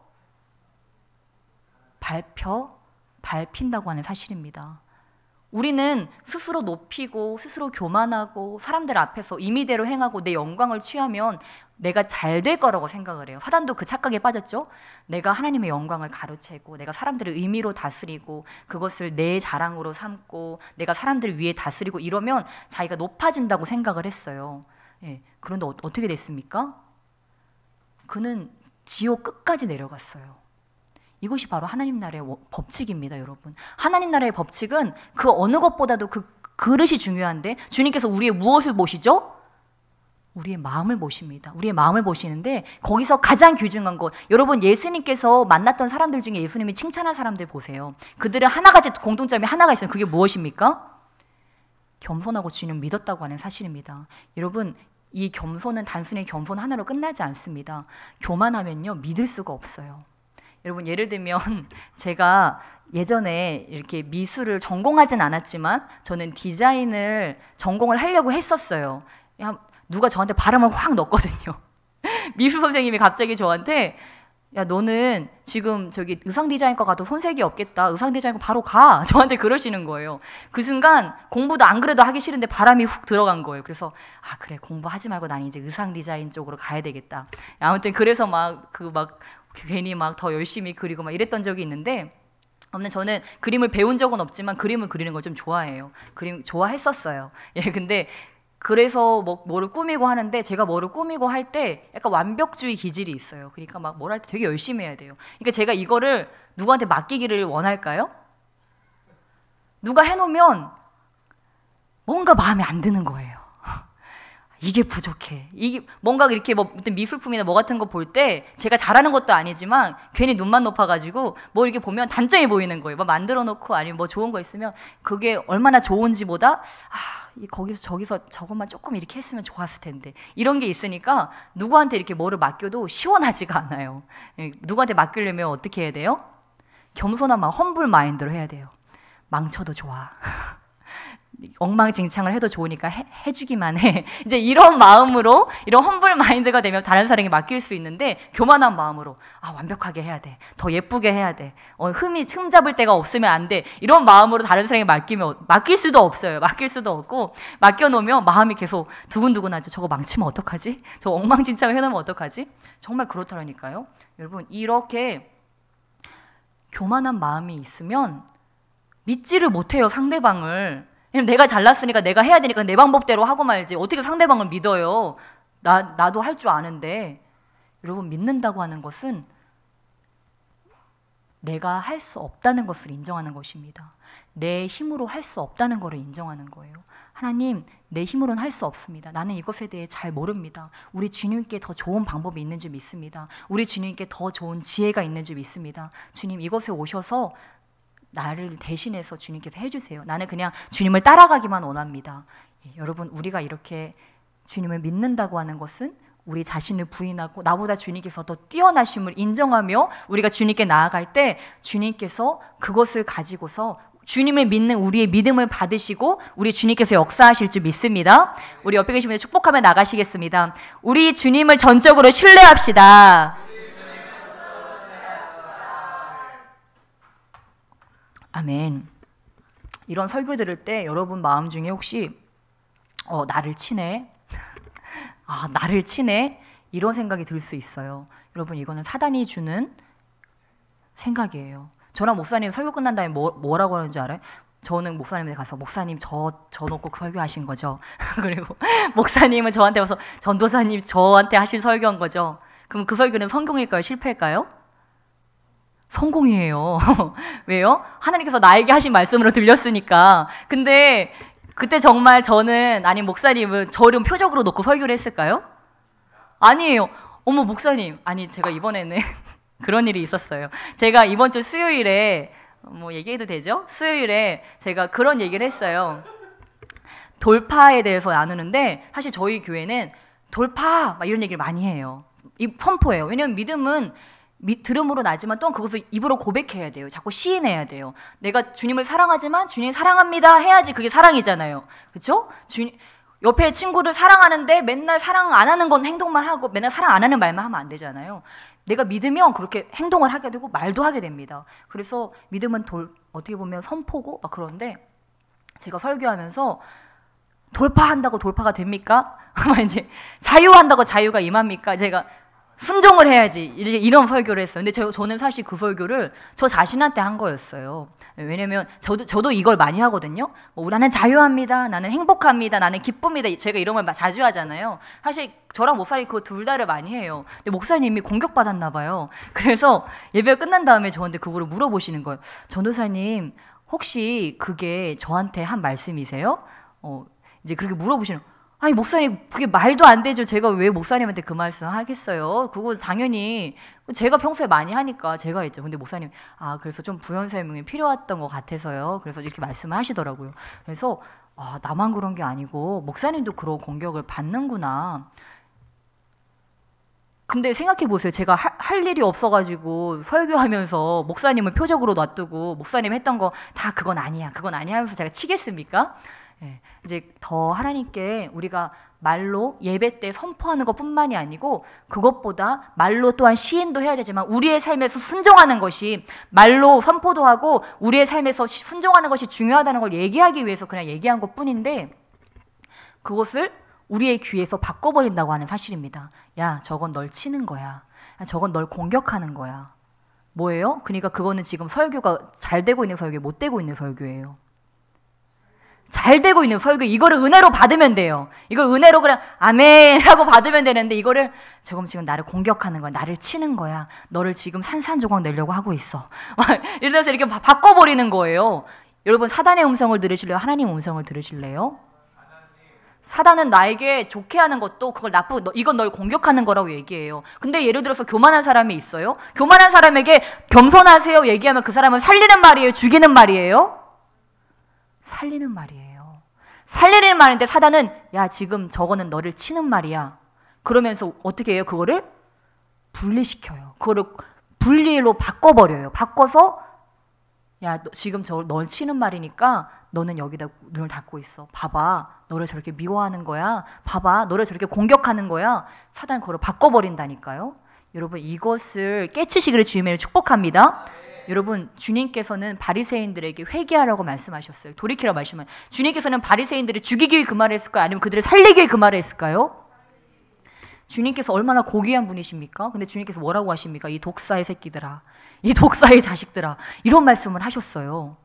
S1: 밟힌다고 하는 사실입니다. 우리는 스스로 높이고 스스로 교만하고 사람들 앞에서 임의대로 행하고 내 영광을 취하면 내가 잘 될 거라고 생각을 해요. 사단도 그 착각에 빠졌죠. 내가 하나님의 영광을 가로채고 내가 사람들을 의미로 다스리고 그것을 내 자랑으로 삼고 내가 사람들 위에 다스리고 이러면 자기가 높아진다고 생각을 했어요. 예, 그런데 어떻게 됐습니까? 그는 지옥 끝까지 내려갔어요. 이것이 바로 하나님 나라의 법칙입니다, 여러분. 하나님 나라의 법칙은 그 어느 것보다도 그 그릇이 중요한데 주님께서 우리의 무엇을 보시죠? 우리의 마음을 보십니다. 우리의 마음을 보시는데 거기서 가장 귀중한 것, 여러분 예수님께서 만났던 사람들 중에 예수님이 칭찬한 사람들 보세요. 그들은 하나같이 공통점이 하나가 있어요. 그게 무엇입니까? 겸손하고 주님 믿었다고 하는 사실입니다. 여러분 이 겸손은 단순히 겸손 하나로 끝나지 않습니다. 교만하면요 믿을 수가 없어요. 여러분 예를 들면 제가 예전에 이렇게 미술을 전공하진 않았지만 저는 디자인을 전공을 하려고 했었어요. 누가 저한테 바람을 확 넣었거든요. 미술 선생님이 갑자기 저한테 야 너는 지금 저기 의상 디자인과 가도 손색이 없겠다. 의상 디자인과 바로 가. 저한테 그러시는 거예요. 그 순간 공부도 안 그래도 하기 싫은데 바람이 훅 들어간 거예요. 그래서 아 그래 공부하지 말고 난 이제 의상 디자인 쪽으로 가야 되겠다. 아무튼 그래서 괜히 막 더 열심히 그리고 막 이랬던 적이 있는데 아무튼 저는 그림을 배운 적은 없지만 그림을 그리는 걸 좀 좋아해요. 그림 좋아했었어요. 예, 근데 그래서 뭐를 꾸미고 하는데 제가 뭐를 꾸미고 할 때 약간 완벽주의 기질이 있어요. 그러니까 막 뭘 할 때 되게 열심히 해야 돼요. 그러니까 제가 이거를 누구한테 맡기기를 원할까요? 누가 해놓으면 뭔가 마음에 안 드는 거예요. 이게 부족해. 이게 뭔가 이렇게 뭐 미술품이나 뭐 같은 거 볼 때 제가 잘하는 것도 아니지만 괜히 눈만 높아가지고 뭐 이렇게 보면 단점이 보이는 거예요. 뭐 만들어 놓고 아니면 뭐 좋은 거 있으면 그게 얼마나 좋은지보다 거기서 저기서 저것만 조금 이렇게 했으면 좋았을 텐데 이런 게 있으니까 누구한테 이렇게 뭐를 맡겨도 시원하지가 않아요. 누구한테 맡기려면 어떻게 해야 돼요? 겸손한 마음, 험블 마인드로 해야 돼요. 망쳐도 좋아. 엉망진창을 해도 좋으니까 해주기만 해. 이제 이런 마음으로 이런 험블 마인드가 되면 다른 사람에게 맡길 수 있는데 교만한 마음으로 완벽하게 해야 돼. 더 예쁘게 해야 돼. 흠 잡을 데가 없으면 안 돼. 이런 마음으로 다른 사람에게 맡길 수도 없어요. 맡길 수도 없고 맡겨놓으면 마음이 계속 두근두근하죠. 저거 망치면 어떡하지? 저 엉망진창을 해놓으면 어떡하지? 정말 그렇다니까요. 여러분 이렇게 교만한 마음이 있으면 믿지를 못해요. 상대방을. 내가 잘났으니까 내가 해야 되니까 내 방법대로 하고 말지 어떻게 상대방을 믿어요. 나도 할 줄 아는데. 여러분 믿는다고 하는 것은 내가 할 수 없다는 것을 인정하는 것입니다. 내 힘으로 할 수 없다는 것을 인정하는 거예요. 하나님 내 힘으로는 할 수 없습니다. 나는 이것에 대해 잘 모릅니다. 우리 주님께 더 좋은 방법이 있는 줄 믿습니다. 우리 주님께 더 좋은 지혜가 있는 줄 믿습니다. 주님 이곳에 오셔서 나를 대신해서 주님께서 해주세요. 나는 그냥 주님을 따라가기만 원합니다. 여러분 우리가 이렇게 주님을 믿는다고 하는 것은 우리 자신을 부인하고 나보다 주님께서 더 뛰어나심을 인정하며 우리가 주님께 나아갈 때 주님께서 그것을 가지고서 주님을 믿는 우리의 믿음을 받으시고 우리 주님께서 역사하실 줄 믿습니다. 우리 옆에 계신 분들 축복하며 나가시겠습니다. 우리 주님을 전적으로 신뢰합시다. 아멘. 이런 설교 들을 때 여러분 마음 중에 혹시 나를 치네? 나를 치네? 이런 생각이 들 수 있어요. 여러분 이거는 사단이 주는 생각이에요. 저랑 목사님 설교 끝난 다음에 뭐라고 하는 줄 알아요? 저는 목사님한테 가서 목사님 저 놓고 설교하신 거죠. 그리고 목사님은 저한테 와서 전도사님 저한테 하신 설교한 거죠. 그럼 그 설교는 성공일까요? 실패일까요? 성공이에요. 왜요? 하나님께서 나에게 하신 말씀으로 들렸으니까. 근데 그때 정말 저는 아니 목사님은 저를 표적으로 놓고 설교를 했을까요? 아니에요. 어머 목사님. 아니 제가 이번에는 그런 일이 있었어요. 제가 이번 주 수요일에 뭐 얘기해도 되죠? 수요일에 제가 그런 얘기를 했어요. 돌파에 대해서 나누는데 사실 저희 교회는 돌파 막 이런 얘기를 많이 해요. 선포해요. 왜냐하면 믿음은 들음으로 나지만 또한 그것을 입으로 고백해야 돼요. 자꾸 시인해야 돼요. 내가 주님을 사랑하지만 주님 사랑합니다 해야지 그게 사랑이잖아요. 그렇죠? 옆에 친구를 사랑하는데 맨날 사랑 안 하는 건 행동만 하고 맨날 사랑 안 하는 말만 하면 안 되잖아요. 내가 믿으면 그렇게 행동을 하게 되고 말도 하게 됩니다. 그래서 믿음은 어떻게 보면 선포고 막 그런데 제가 설교하면서 돌파한다고 돌파가 됩니까? 이제 자유한다고 자유가 임합니까? 제가 순종을 해야지 이런 설교를 했어요. 근데 저는 사실 그 설교를 저 자신한테 한 거였어요. 왜냐면 저도 이걸 많이 하거든요. 나는 자유합니다. 나는 행복합니다. 나는 기쁩니다. 제가 이런 말 자주 하잖아요. 사실 저랑 목사님 그 둘 다를 많이 해요. 근데 목사님이 공격받았나 봐요. 그래서 예배가 끝난 다음에 저한테 그거를 물어보시는 거예요. 전도사님 혹시 그게 저한테 한 말씀이세요? 이제 그렇게 물어보시는 거예요. 아니 목사님 그게 말도 안 되죠. 제가 왜 목사님한테 그 말씀 하겠어요. 그거 당연히 제가 평소에 많이 하니까 제가 했죠. 근데 목사님 그래서 좀 부연 설명이 필요했던 것 같아서요. 그래서 이렇게 말씀을 하시더라고요. 그래서 나만 그런 게 아니고 목사님도 그런 공격을 받는구나. 근데 생각해 보세요. 제가 할 일이 없어가지고 설교하면서 목사님을 표적으로 놔두고 목사님 했던 거 다 그건 아니야 하면서 제가 치겠습니까? 네, 이제 더 하나님께 우리가 말로 예배 때 선포하는 것뿐만이 아니고 그것보다 말로 또한 시인도 해야 되지만 우리의 삶에서 순종하는 것이 말로 선포도 하고 우리의 삶에서 순종하는 것이 중요하다는 걸 얘기하기 위해서 그냥 얘기한 것뿐인데 그것을 우리의 귀에서 바꿔버린다고 하는 사실입니다. 야, 저건 널 치는 거야. 야, 저건 널 공격하는 거야. 뭐예요? 그러니까 그거는 지금 설교가 잘 되고 있는 설교, 못 되고 있는 설교예요. 잘 되고 있는 설교, 이거를 은혜로 받으면 돼요. 이걸 은혜로 그냥 아멘 하고 받으면 되는데 이거를 지금 나를 공격하는 거야. 나를 치는 거야. 너를 지금 산산조각 내려고 하고 있어. 이래서 이렇게 바꿔버리는 거예요. 여러분 사단의 음성을 들으실래요? 하나님의 음성을 들으실래요? 사단은 나에게 좋게 하는 것도 그걸 이건 널 공격하는 거라고 얘기해요. 근데 예를 들어서 교만한 사람이 있어요. 교만한 사람에게 겸손하세요 얘기하면 그 사람은 살리는 말이에요? 죽이는 말이에요? 살리는 말이에요. 살리는 말인데 사단은 야 지금 저거는 너를 치는 말이야. 그러면서 어떻게 해요? 그거를 분리시켜요. 그거를 분리로 바꿔버려요. 바꿔서 야 너 지금 널 치는 말이니까 너는 여기다 눈을 닫고 있어. 봐봐. 너를 저렇게 미워하는 거야. 봐봐. 너를 저렇게 공격하는 거야. 사단은 그걸 바꿔버린다니까요. 여러분 이것을 깨치시기를 주님을 축복합니다. 여러분 주님께서는 바리새인들에게 회개하라고 말씀하셨어요. 돌이키라고 말씀하셨어요. 주님께서는 바리새인들을 죽이기 위해 그 말을 했을까요? 아니면 그들을 살리기 위해 그 말을 했을까요? 주님께서 얼마나 고귀한 분이십니까? 근데 주님께서 뭐라고 하십니까? 이 독사의 새끼들아, 이 독사의 자식들아, 이런 말씀을 하셨어요.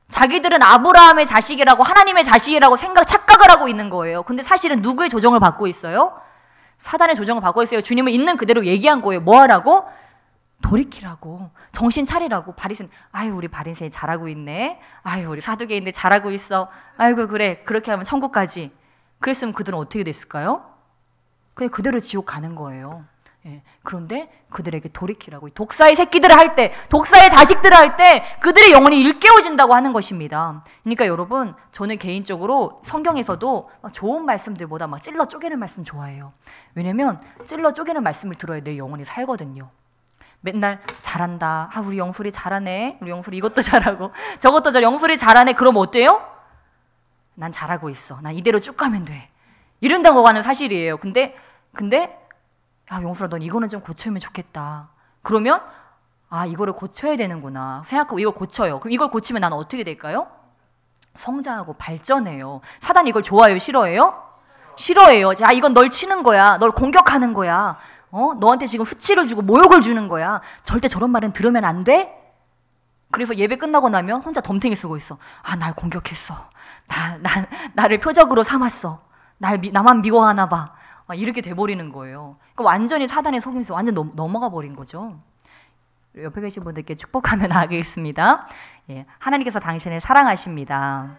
S1: 자기들은 아브라함의 자식이라고 하나님의 자식이라고 착각을 하고 있는 거예요. 근데 사실은 누구의 조정을 받고 있어요? 사단의 조정을 받고 있어요. 주님은 있는 그대로 얘기한 거예요. 뭐 하라고? 돌이키라고, 정신 차리라고. 바리새인, 아유 우리 바리새인 잘하고 있네. 아유 우리 사두개인들 잘하고 있어. 아이고 그래 그렇게 하면 천국 가지. 그랬으면 그들은 어떻게 됐을까요? 그냥 그대로 지옥 가는 거예요. 예. 그런데 그들에게 돌이키라고, 독사의 새끼들을 할 때, 독사의 자식들을 할 때 그들의 영혼이 일깨워진다고 하는 것입니다. 그러니까 여러분 저는 개인적으로 성경에서도 좋은 말씀들보다 막 찔러 쪼개는 말씀 좋아해요. 왜냐면 찔러 쪼개는 말씀을 들어야 내 영혼이 살거든요. 맨날 잘한다. 우리 영술이 잘하네. 우리 영술이 이것도 잘하고 저것도 영술이 잘하네. 그럼 어때요? 난 잘하고 있어. 난 이대로 쭉 가면 돼. 이런다고 하는 사실이에요. 근데 야 영술아 넌 이거는 좀 고치면 좋겠다. 그러면 이거를 고쳐야 되는구나 생각하고 이걸 고쳐요. 그럼 이걸 고치면 나는 어떻게 될까요? 성장하고 발전해요. 사단이 이걸 좋아해요? 싫어해요? 싫어해요. 자, 이건 널 치는 거야. 널 공격하는 거야. 너한테 지금 수치를 주고 모욕을 주는 거야. 절대 저런 말은 들으면 안 돼? 그래서 예배 끝나고 나면 혼자 덤탱이 쓰고 있어. 날 공격했어. 나를 표적으로 삼았어. 나만 미워하나 봐. 이렇게 돼버리는 거예요. 그러니까 완전히 사단의 속임수 완전 넘어가 버린 거죠. 옆에 계신 분들께 축복하며 나가겠습니다. 예, 하나님께서 당신을 사랑하십니다.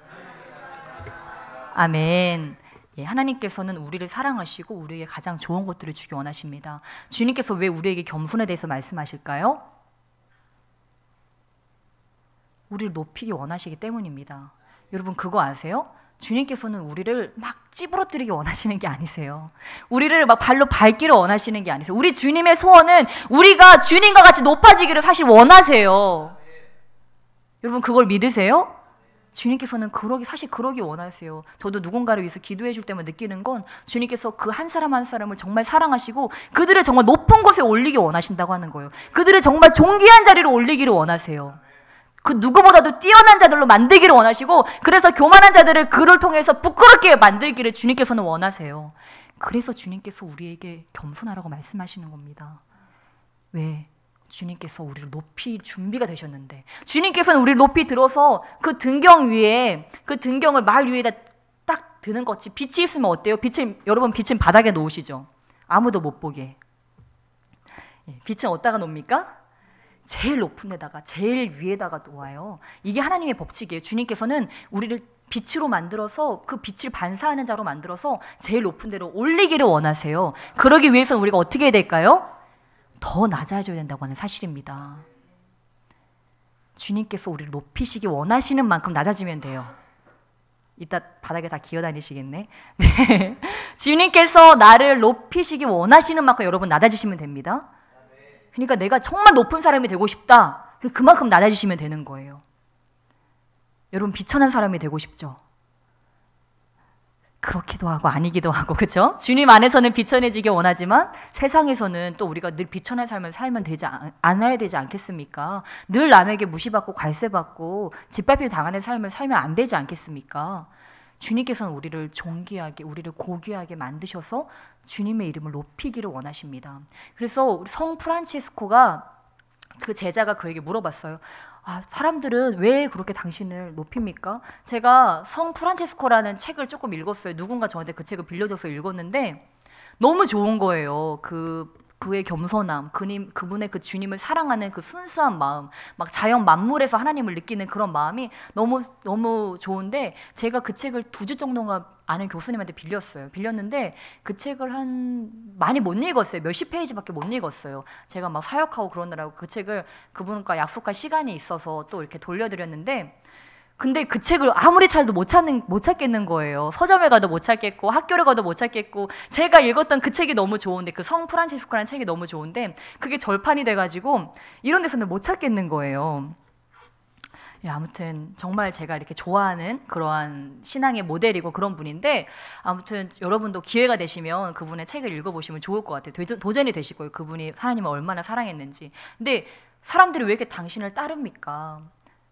S1: 아멘. 예, 하나님께서는 우리를 사랑하시고 우리에게 가장 좋은 것들을 주기 원하십니다. 주님께서 왜 우리에게 겸손에 대해서 말씀하실까요? 우리를 높이기 원하시기 때문입니다. 여러분 그거 아세요? 주님께서는 우리를 막 찌부러뜨리기 원하시는 게 아니세요. 우리를 막 발로 밟기를 원하시는 게 아니세요. 우리 주님의 소원은 우리가 주님과 같이 높아지기를 사실 원하세요. 여러분 그걸 믿으세요? 주님께서는 사실 그러기 원하세요. 저도 누군가를 위해서 기도해 줄 때만 느끼는 건 주님께서 그 한 사람 한 사람을 정말 사랑하시고 그들을 정말 높은 곳에 올리기 원하신다고 하는 거예요. 그들을 정말 존귀한 자리로 올리기를 원하세요. 그 누구보다도 뛰어난 자들로 만들기를 원하시고, 그래서 교만한 자들을 그를 통해서 부끄럽게 만들기를 주님께서는 원하세요. 그래서 주님께서 우리에게 겸손하라고 말씀하시는 겁니다. 왜? 주님께서 우리를 높이 준비가 되셨는데, 주님께서는 우리를 높이 들어서 그 등경 위에, 그 등경을 말 위에다 딱 드는 것이, 빛이 있으면 어때요? 여러분 빛은 바닥에 놓으시죠? 아무도 못 보게. 빛은 어디다가 놓습니까? 제일 높은 데다가, 제일 위에다가 놓아요. 이게 하나님의 법칙이에요. 주님께서는 우리를 빛으로 만들어서, 그 빛을 반사하는 자로 만들어서 제일 높은 데로 올리기를 원하세요. 그러기 위해서는 우리가 어떻게 해야 될까요? 더 낮아져야 된다고 하는 사실입니다. 주님께서 우리를 높이시기 원하시는 만큼 낮아지면 돼요. 이따 바닥에 다 기어다니시겠네. 네. 주님께서 나를 높이시기 원하시는 만큼 여러분 낮아지시면 됩니다. 그러니까 내가 정말 높은 사람이 되고 싶다. 그만큼 낮아지시면 되는 거예요. 여러분 비천한 사람이 되고 싶죠? 그렇기도 하고 아니기도 하고, 그렇죠? 주님 안에서는 비천해지기 원하지만 세상에서는 또 우리가 늘 비천한 삶을 살면 않아야 되지 않겠습니까? 늘 남에게 무시받고 괄세받고 짓밟힘 당하는 삶을 살면 안 되지 않겠습니까? 주님께서는 우리를 존귀하게, 우리를 고귀하게 만드셔서 주님의 이름을 높이기를 원하십니다. 그래서 성 프란치스코가, 그 제자가 그에게 물어봤어요. 사람들은 왜 그렇게 당신을 높입니까? 제가 성 프란치스코라는 책을 조금 읽었어요. 누군가 저한테 그 책을 빌려줘서 읽었는데 너무 좋은 거예요. 그의 겸손함, 그분의 그 주님을 사랑하는 그 순수한 마음, 막 자연 만물에서 하나님을 느끼는 그런 마음이 너무 좋은데, 제가 그 책을 2주 정도가 아는 교수님한테 빌렸는데 그 책을 많이 못 읽었어요. 몇십 페이지밖에 못 읽었어요. 제가 막 사역하고 그러느라고 그 책을 그분과 약속할 시간이 있어서 또 이렇게 돌려드렸는데, 근데 그 책을 아무리 찾아도 못 찾겠는 거예요. 서점에 가도 못 찾겠고, 학교를 가도 못 찾겠고, 제가 읽었던 그 책이 너무 좋은데, 그 성 프란치스코라는 책이 너무 좋은데, 그게 절판이 돼가지고, 이런 데서는 못 찾겠는 거예요. 아무튼, 정말 제가 이렇게 좋아하는 그러한 신앙의 모델이고 그런 분인데, 아무튼 여러분도 기회가 되시면 그분의 책을 읽어보시면 좋을 것 같아요. 도전이 되실 거예요. 그분이 하나님을 얼마나 사랑했는지. 근데 사람들이 왜 이렇게 당신을 따릅니까?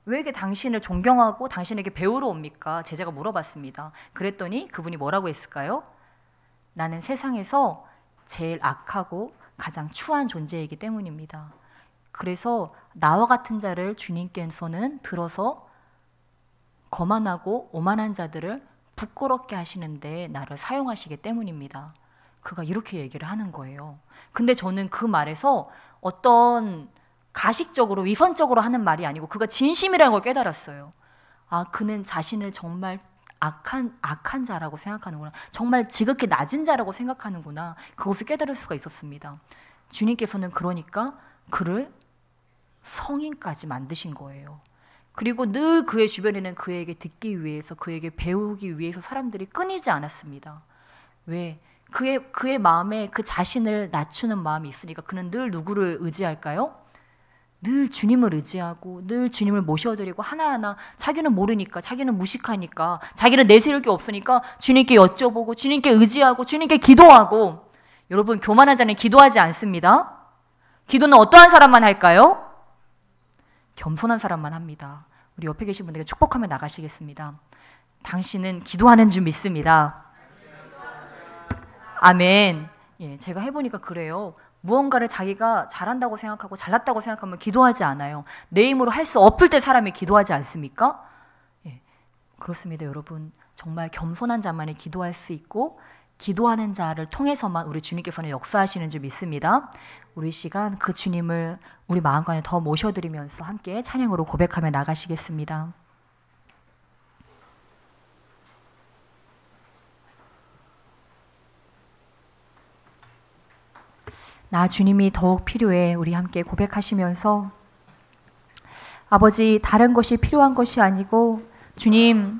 S1: 왜 이렇게 당신을 존경하고 당신에게 배우러 옵니까? 제자가 물어봤습니다. 그랬더니 그분이 뭐라고 했을까요? 나는 세상에서 제일 악하고 가장 추한 존재이기 때문입니다. 그래서 나와 같은 자를 주님께서는 들어서 거만하고 오만한 자들을 부끄럽게 하시는데 나를 사용하시기 때문입니다. 그가 이렇게 얘기를 하는 거예요. 근데 저는 그 말에서 어떤 가식적으로 위선적으로 하는 말이 아니고 그가 진심이라는 걸 깨달았어요. 그는 자신을 정말 악한 자라고 생각하는구나. 정말 지극히 낮은 자라고 생각하는구나. 그것을 깨달을 수가 있었습니다. 주님께서는 그러니까 그를 성인까지 만드신 거예요. 그리고 늘 그의 주변에는 그에게 듣기 위해서, 그에게 배우기 위해서 사람들이 끊이지 않았습니다. 왜? 그의 마음에 그 자신을 낮추는 마음이 있으니까 그는 늘 누구를 의지할까요? 늘 주님을 의지하고 늘 주님을 모셔드리고 하나하나 자기는 모르니까, 자기는 무식하니까, 자기는 내세울 게 없으니까 주님께 여쭤보고 주님께 의지하고 주님께 기도하고. 여러분, 교만한 자는 기도하지 않습니다. 기도는 어떠한 사람만 할까요? 겸손한 사람만 합니다. 우리 옆에 계신 분들에게 축복하며 나가시겠습니다. 당신은 기도하는 줄 믿습니다. 아멘. 제가 해보니까 그래요. 무언가를 자기가 잘한다고 생각하고 잘났다고 생각하면 기도하지 않아요. 내 힘으로 할 수 없을 때 사람이 기도하지 않습니까? 그렇습니다. 여러분, 정말 겸손한 자만이 기도할 수 있고 기도하는 자를 통해서만 우리 주님께서는 역사하시는 줄 믿습니다. 우리 시간 그 주님을 우리 마음간에 더 모셔드리면서 함께 찬양으로 고백하며 나가시겠습니다. 나 주님이 더욱 필요해. 우리 함께 고백하시면서, 아버지, 다른 것이 필요한 것이 아니고, 주님,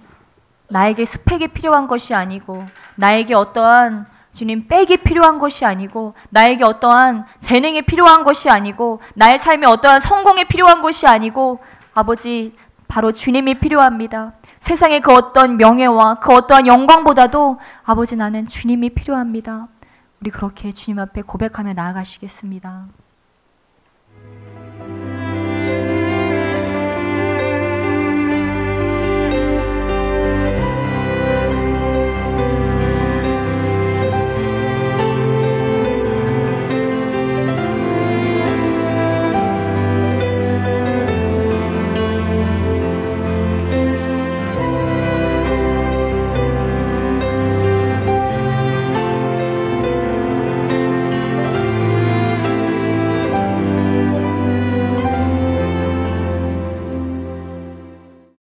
S1: 나에게 스펙이 필요한 것이 아니고, 나에게 어떠한 주님 백이 필요한 것이 아니고, 나에게 어떠한 재능이 필요한 것이 아니고, 나의 삶에 어떠한 성공이 필요한 것이 아니고, 아버지, 바로 주님이 필요합니다. 세상의 그 어떤 명예와 그 어떠한 영광보다도 아버지, 나는 주님이 필요합니다. 우리 그렇게 주님 앞에 고백하며 나아가시겠습니다.